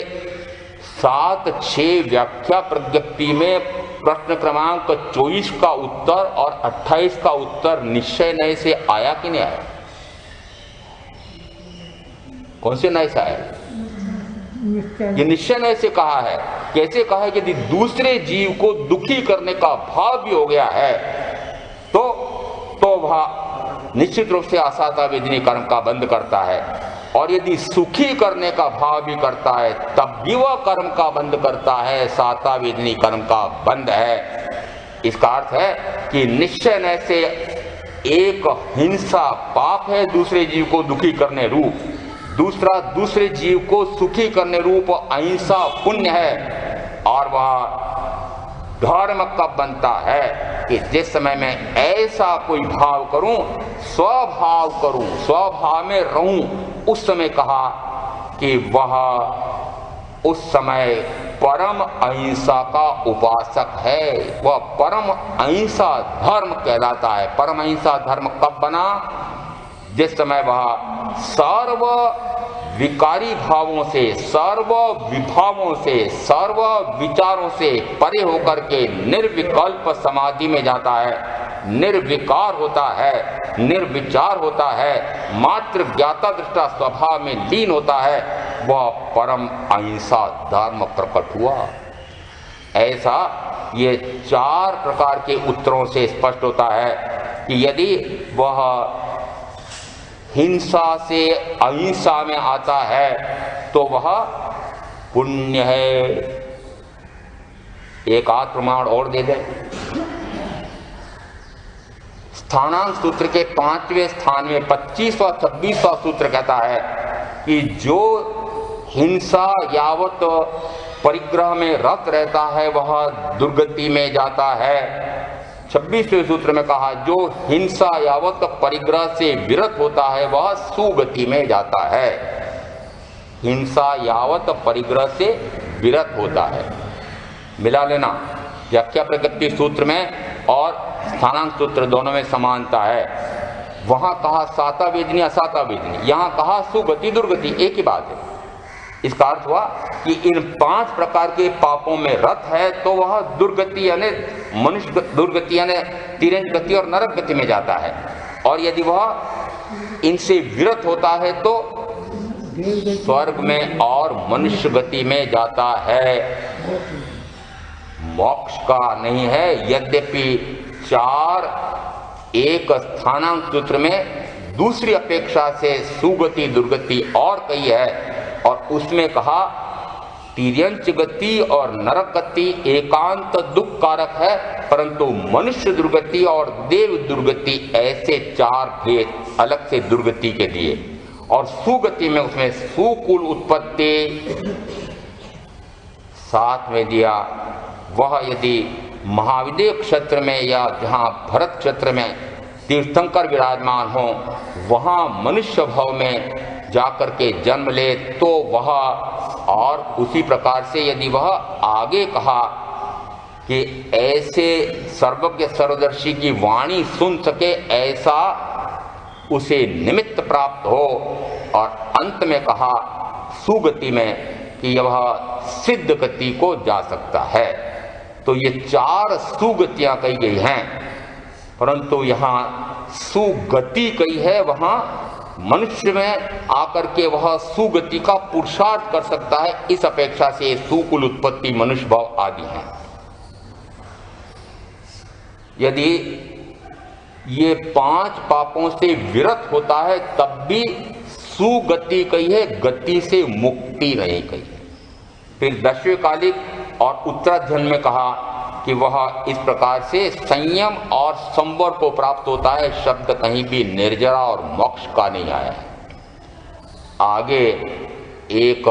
7-6 व्याख्या प्रज्ञप्ति में प्रश्न क्रमांक 24 का उत्तर और 28 का उत्तर निश्चय नए से आया कि नहीं आया? कौन से नए से आया? ये निश्चय नए से कहा है। कैसे कहा है? यदि दूसरे जीव को दुखी करने का भाव भी हो गया है तो वह निश्चित रूप से असाता वेदनी कर्म का बंद करता है, और यदि सुखी करने का भाव भी करता है तब भी वह कर्म का बंद करता है, साता वेदनी कर्म का बंद है। इसका अर्थ है कि निश्चय नय से एक हिंसा पाप है दूसरे जीव को दुखी करने रूप, दूसरा दूसरे जीव को सुखी करने रूप अहिंसा पुण्य है। और वह धर्म कब बनता है कि जिस समय मैं ऐसा कोई भाव करूं, स्वभाव करूं, स्वभाव में रहूं, उस समय कहा कि वह उस समय परम अहिंसा का उपासक है। वह परम अहिंसा धर्म कहलाता है। परम अहिंसा धर्म कब बना? जिस समय वह सर्व विकारी भावों से, सर्व विभावों से, सर्व विचारों से परे होकर के निर्विकल्प समाधि में जाता है, निर्विकार होता है, निर्विचार होता है, मात्र ज्ञाता दृष्टा स्वभाव में लीन होता है, वह परम अहिंसा धर्म प्रकट हुआ। ऐसा ये 4 प्रकार के उत्तरों से स्पष्ट होता है कि यदि वह हिंसा से अहिंसा में आता है तो वह पुण्य है। एक आध प्रमाण और दे दें। स्थानांक सूत्र के 5वें स्थान में 25वां 26वां सूत्र कहता है कि जो हिंसा यावत परिग्रह में रत रहता है वह दुर्गति में जाता है। 26वें सूत्र में कहा जो हिंसा यावत परिग्रह से विरत होता है वह सुगति में जाता है। हिंसा यावत परिग्रह से विरत होता है। मिला लेना, व्याख्या प्रकृति सूत्र में और स्थानांक सूत्र दोनों में समानता है। वहां कहा साता वेदनी असाता वेदनी, यहां कहा सुगति दुर्गति, एक ही बात है। इसका अर्थ हुआ कि इन 5 प्रकार के पापों में रत है तो वह दुर्गति यानी मनुष्य दुर्गति यानी तिरंज गति और नरक गति में जाता है। और यदि वह इनसे विरत होता है तो स्वर्ग में और मनुष्य गति में जाता है, मोक्ष का नहीं है। यद्यपि 4 एक स्थानांक सूत्र में दूसरी अपेक्षा से सुगति दुर्गति और कही है, और उसमें कहा तिर्यंच गति और नरक गति एकांत दुख कारक है, परंतु मनुष्य दुर्गति और देव दुर्गति ऐसे 4 भेद अलग से दुर्गति के दिए। और सुगति में उसमें सुकुल उत्पत्ति साथ में दिया। वह यदि महाविदेह क्षेत्र में या जहाँ भरत क्षेत्र में तीर्थंकर विराजमान हो वहाँ मनुष्य भाव में जाकर के जन्म ले तो वह, और उसी प्रकार से यदि वह आगे कहा कि ऐसे सर्वज्ञ सर्वदर्शी की वाणी सुन सके ऐसा उसे निमित्त प्राप्त हो, और अंत में कहा सुगति में कि वह सिद्ध गति को जा सकता है। तो ये 4 सुगतियां कही गई हैं, परंतु यहाँ सुगति कही है, वहां मनुष्य में आकर के वह सुगति का पुरुषार्थ कर सकता है। इस अपेक्षा से सुकुल उत्पत्ति मनुष्य भाव आदि हैं। यदि ये 5 पापों से विरत होता है तब भी सुगति कही है, गति से मुक्ति नहीं कही है। फिर 10वें कालिक और उत्तराध्ययन में कहा कि वह इस प्रकार से संयम और संवर को प्राप्त होता है। शब्द कहीं भी निर्जरा और मोक्ष का नहीं आया है। आगे एक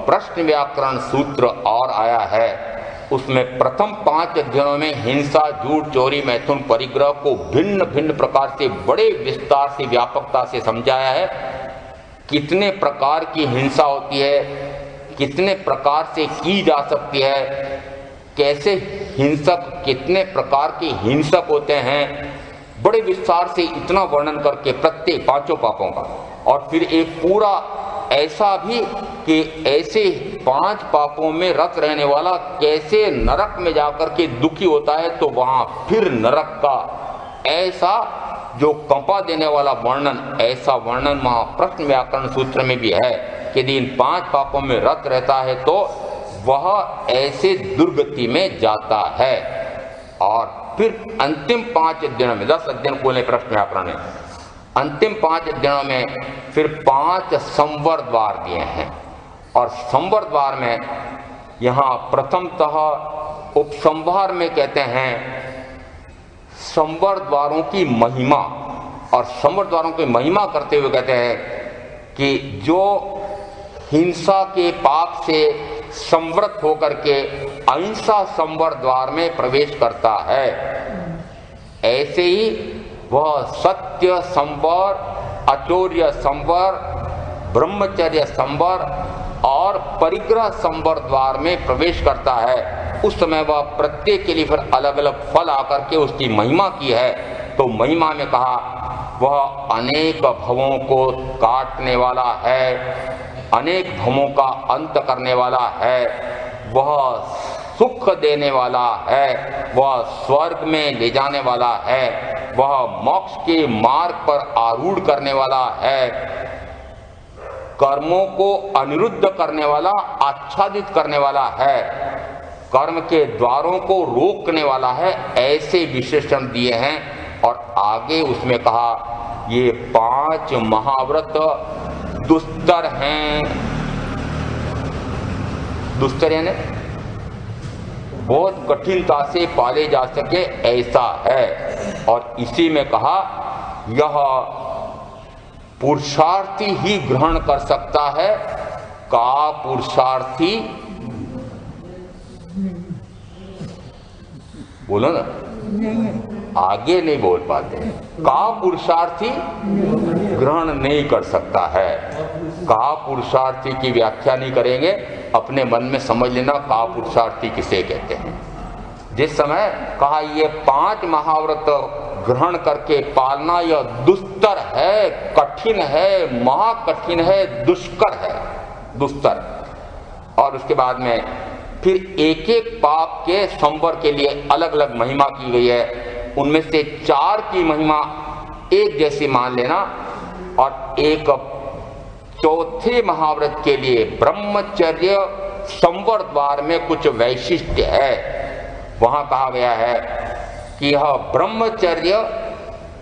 प्रश्न व्याकरण सूत्र और आया है, उसमें प्रथम 5 अध्ययनों में हिंसा, झूठ, चोरी, मैथुन, परिग्रह को भिन्न भिन्न प्रकार से बड़े विस्तार से व्यापकता से समझाया है। कितने प्रकार की हिंसा होती है, कितने प्रकार से की जा सकती है, कैसे हिंसक, कितने प्रकार के हिंसक होते हैं, बड़े विस्तार से इतना वर्णन करके प्रत्येक 5 पापों का। और फिर एक पूरा ऐसा भी कि ऐसे 5 पापों में रत रहने वाला कैसे नरक में जाकर के दुखी होता है, तो वहां फिर नरक का ऐसा जो कंपा देने वाला वर्णन, ऐसा वर्णन वहां प्रश्न व्याकरण सूत्र में भी है कि यदि इन 5 पापों में रत रहता है तो वह ऐसे दुर्गति में जाता है। और फिर अंतिम 5 अध्ययनों में 10 अध्ययन को प्रश्न व्याकरण है, अंतिम 5 अध्ययनों में फिर 5 संवर द्वार दिए हैं। और संवर द्वार में यहाँ प्रथमतः उपसंहार में कहते हैं संवर द्वारों की महिमा, और संवर द्वारों की महिमा करते हुए कहते हैं कि जो हिंसा के पाप से संवृत होकर के अहिंसा संवर द्वार में प्रवेश करता है, ऐसे ही वह सत्य संवर, अचौर्य संवर, ब्रह्मचर्य संवर और परिग्रह संवर द्वार में प्रवेश करता है। उस समय वह प्रत्येक के लिए फिर अलग अलग फल आकर के उसकी महिमा की है। तो महिमा में कहा वह अनेक भवों को काटने वाला है, अनेक भवों का अंत करने वाला है, वह सुख देने वाला है, वह स्वर्ग में ले जाने वाला है, वह मोक्ष के मार्ग पर आरूढ़ करने वाला है, कर्मों को अनिरुद्ध करने वाला, आच्छादित करने वाला है, कर्म के द्वारों को रोकने वाला है, ऐसे विशेषण दिए हैं। और आगे उसमें कहा ये 5 महाव्रत दुस्तर हैं। दुस्तर यानी बहुत कठिनता से पाले जा सके ऐसा है। और इसी में कहा यह पुरुषार्थी ही ग्रहण कर सकता है। का पुरुषार्थी, बोलो ना, आगे नहीं बोल पाते। का पुरुषार्थी ग्रहण नहीं कर सकता है। का पुरुषार्थी की व्याख्या नहीं करेंगे, अपने मन में समझ लेना का पुरुषार्थी किसे कहते हैं। जिस समय कहा ये 5 महाव्रत ग्रहण करके पालना यह दुस्तर है, कठिन है, महाकठिन है, दुष्कर है, दुस्तर। और उसके बाद में फिर एक एक पाप के संवर के लिए अलग अलग महिमा की गई है। उनमें से 4 की महिमा एक जैसी मान लेना। और एक चौथे महाव्रत के लिए ब्रह्मचर्य संवर द्वार में कुछ वैशिष्ट्य है। वहां कहा गया है कि यह ब्रह्मचर्य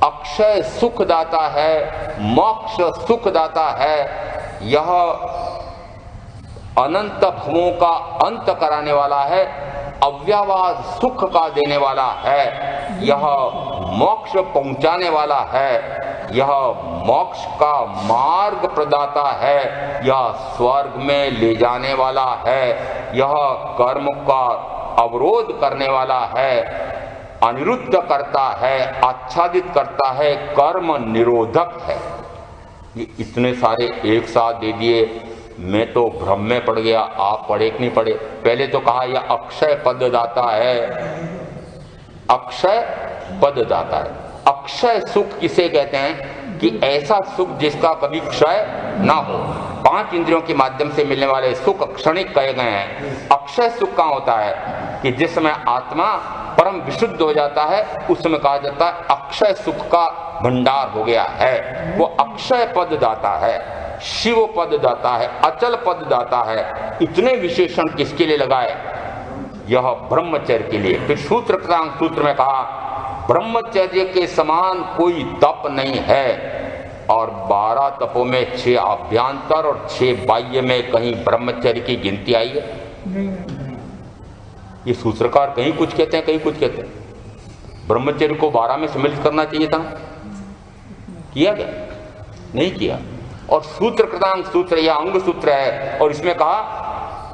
अक्षय सुखदाता है, मोक्ष सुखदाता है, यह अनंत भवों का अंत कराने वाला है, अव्यवहार सुख का देने वाला है, यह मोक्ष पहुंचाने वाला है, यह मोक्ष का मार्ग प्रदाता है, यह स्वर्ग में ले जाने वाला है, यह कर्म का अवरोध करने वाला है, अनिरुद्ध करता है, आच्छादित करता है, कर्म निरोधक है। ये इतने सारे एक साथ दे दिए, मैं तो भ्रम में पड़ गया। आप पढ़े कि नहीं पढ़े? पहले तो कहा यह अक्षय पद दाता है, अक्षय पद दाता है। अक्षय सुख किसे कहते हैं? कि ऐसा सुख जिसका कभी क्षय ना हो। 5 इंद्रियों के माध्यम से मिलने वाले सुख क्षणिक कहे गए हैं। अक्षय सुख कहाँ होता है? कि जिस समय आत्मा परम विशुद्ध हो जाता है उस समय कहा जाता है अक्षय सुख का भंडार हो गया है। वो अक्षय पद दाता है, शिव पद दाता है, अचल पद दाता है। इतने विशेषण किसके लिए लगाए? यह ब्रह्मचर्य के लिए। फिर सूत्रकृतांग सूत्र में कहा ब्रह्मचर्य के समान कोई तप नहीं है। और 12 तपों में 6 अभ्यंतर और 6 बाह्य में कहीं ब्रह्मचर्य की गिनती आई है? ये सूत्रकार कहीं कुछ कहते हैं, कहीं कुछ कहते हैं। ब्रह्मचर्य को 12 में सम्मिलित करना चाहिए था, किया क्या? नहीं किया। और सूत्रकृतांग सूत्र या अंग सूत्र है और इसमें कहा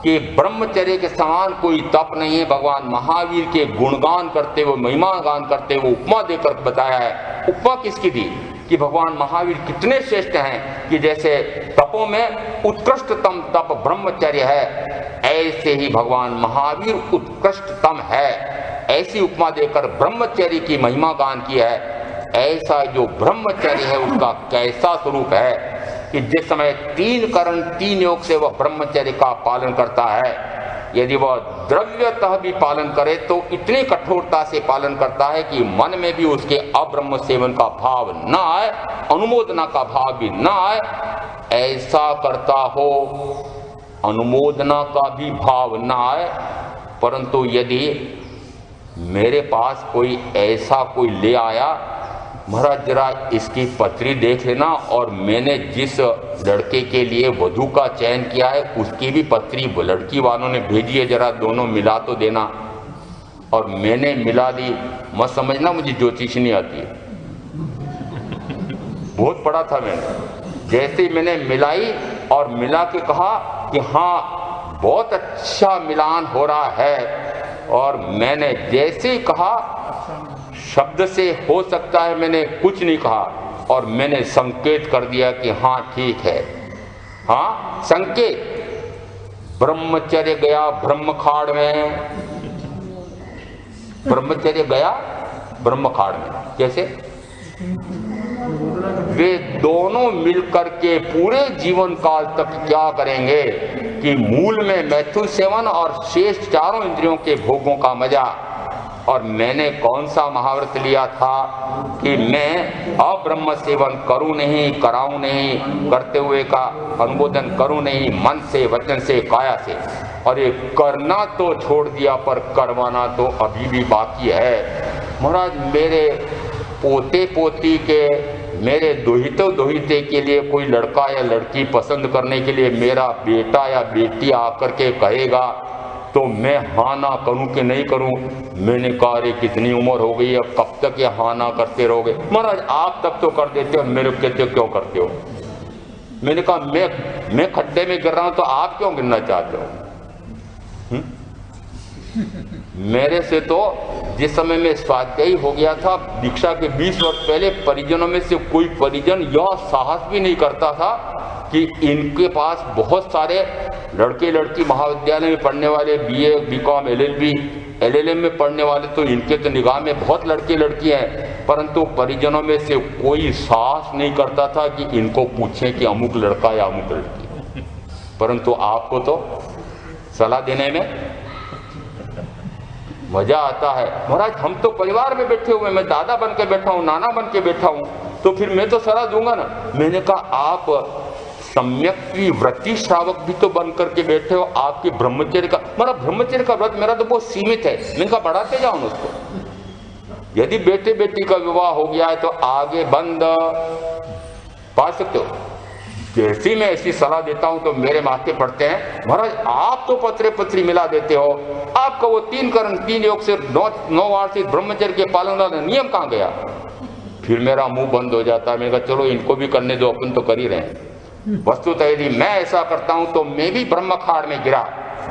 कि ब्रह्मचर्य के समान कोई तप नहीं है। भगवान महावीर के गुणगान करते हुए, महिमा गान करते हुए उपमा देकर बताया है। उपमा किसकी दी? कि भगवान महावीर कितने श्रेष्ठ हैं कि जैसे तपों में उत्कृष्टतम तप ब्रह्मचर्य है, ऐसे ही भगवान महावीर उत्कृष्टतम है। ऐसी उपमा देकर ब्रह्मचर्य की महिमा गान की है। ऐसा जो ब्रह्मचर्य है उसका कैसा स्वरूप है कि जिस समय 3 करण 3 योग से वह ब्रह्मचर्य का पालन करता है, यदि वह द्रव्यतः भी पालन करे तो इतनी कठोरता से पालन करता है कि मन में भी उसके अब्रह्म सेवन का भाव न आए, अनुमोदना का भाव भी न आए। ऐसा करता हो, अनुमोदना का भी भाव न आए। परंतु यदि मेरे पास कोई ऐसा कोई ले आया, महाराज जरा इसकी पत्री देख लेना, और मैंने जिस लड़के के लिए वधू का चयन किया है उसकी भी पत्री लड़की वालों ने भेजी है, जरा दोनों मिला तो देना। और मैंने मिला दी, मत समझना मुझे ज्योतिष नहीं आती है, बहुत पढ़ा था मैंने। जैसे ही मैंने मिलाई और मिला के कहा कि हाँ बहुत अच्छा मिलान हो रहा है। और मैंने जैसे ही कहा, शब्द से हो सकता है मैंने कुछ नहीं कहा, और मैंने संकेत कर दिया कि हाँ ठीक है, हाँ संकेत। ब्रह्मचर्य गया ब्रह्मखाड़ में, ब्रह्मचर्य गया ब्रह्मखाड़ में। कैसे? वे दोनों मिलकर के पूरे जीवन काल तक क्या करेंगे कि मूल में मैथुन सेवन और शेष चारों इंद्रियों के भोगों का मजा। और मैंने कौन सा महाव्रत लिया था कि मैं अब्रह्म सेवन करूं नहीं, कराऊं नहीं, करते हुए का अनुमोदन करूं नहीं, मन से, वचन से, काया से। और ये करना तो छोड़ दिया, पर करवाना तो अभी भी बाकी है। महाराज मेरे पोते पोती के, मेरे दोहिते के लिए कोई लड़का या लड़की पसंद करने के लिए मेरा बेटा या बेटी आकर के कहेगा तो मैं हाँ ना करूं कि नहीं करूं? मैंने कहा अरे कितनी उम्र हो गई, अब कब तक ये हाँ ना करते रहोगे? महाराज आप तब तो कर देते हो, मेरे कहते हो क्यों करते हो? मैंने कहा मैं खड्डे में गिर रहा हूं तो आप क्यों गिरना चाहते हो? मेरे से तो जिस समय में स्वाध्यायी हो गया था, दीक्षा के 20 वर्ष पहले, परिजनों में से कोई परिजन यह साहस भी नहीं करता था कि इनके पास बहुत सारे लड़के लड़की महाविद्यालय में पढ़ने वाले, बीए, बीकॉम, एलएलबी, एलएलएम में पढ़ने वाले, तो इनके तो निगाह में बहुत लड़के लड़की हैं, परंतु परिजनों में से कोई साहस नहीं करता था कि इनको पूछें कि अमुक लड़का या अमुक लड़की। परंतु आपको तो सलाह देने में मजा आता है। महाराज हम तो परिवार में बैठे हुए, मैं दादा बन के बैठा हूँ, नाना बन के बैठा हूँ, तो फिर मैं तो सलाह दूंगा ना। मैंने कहा आप सम्यक व्रती श्रावक भी तो बन करके बैठे हो, आपके ब्रह्मचर्य का, मेरा ब्रह्मचर्य का व्रत मेरा तो बहुत सीमित है। मैंने कहा बढ़ाते जाओ उसको। यदि बेटे बेटी का विवाह हो गया है तो आगे बंद पा सकते हो। जैसी मैं ऐसी सलाह देता हूं तो मेरे माथे पड़ते हैं, महाराज आप तो पत्रे पत्री मिला देते हो, आपका वो 3 करण 3 योग से 9 वार्षिक ब्रह्मचर्य के पालन वाला नियम कहां गया? फिर मेरा मुंह बंद हो जाता है। मैंने कहा चलो इनको भी करने दो, अपन तो कर ही रहे हैं। वस्तुतः यदि मैं ऐसा करता हूं तो मैं भी ब्रह्मखाड़ में गिरा।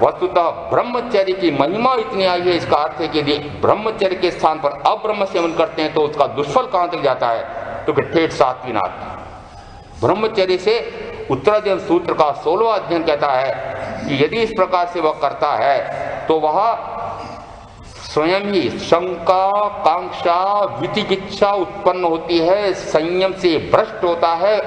वस्तुतः ब्रह्मचर्य की महिमा इतनी आई है, इसका अर्थ है कि यदि ब्रह्मचर्य के स्थान पर अब्रह्म सेवन करते हैं तो उसका दुष्फल कहां तक जाता है? तो ठेठ 7वीं नाथ। ब्रह्मचर्य से उत्तराध्ययन सूत्र का 16वां अध्ययन कहता है कि यदि इस प्रकार से वह करता है तो वह स्वयं ही शंका, कांक्षा, वितिकिच्छा उत्पन्न होती है, संयम से भ्रष्ट होता है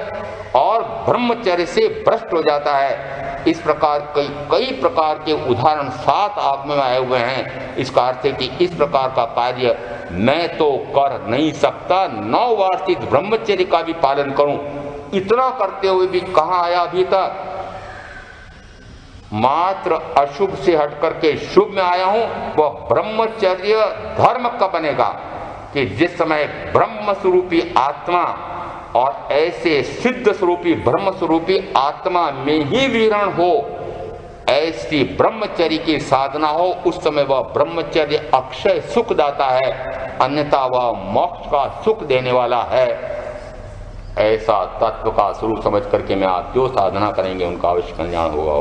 और ब्रह्मचर्य से भ्रष्ट हो जाता है। इस प्रकार कई प्रकार के उदाहरण 7 आगमों में आए हुए हैं। इसका अर्थ है कि इस प्रकार का कार्य मैं तो कर नहीं सकता, 9 वार्षिक ब्रह्मचर्य का भी पालन करूं, इतना करते हुए भी कहां आया अभी तक? मात्र अशुभ से हट करके शुभ में आया हूं। वह ब्रह्मचर्य धर्म कब बनेगा कि जिस समय ब्रह्म स्वरूपी आत्मा और ऐसे सिद्ध स्वरूपी ब्रह्म स्वरूपी आत्मा में ही विहरण हो, ऐसी ब्रह्मचर्य की साधना हो, उस समय वह ब्रह्मचर्य अक्षय सुख दाता है, अन्यथा वह मोक्ष का सुख देने वाला है। ऐसा तत्व का स्वरूप समझ करके मैं आप जो साधना करेंगे उनका अवश्य कल्याण होगा।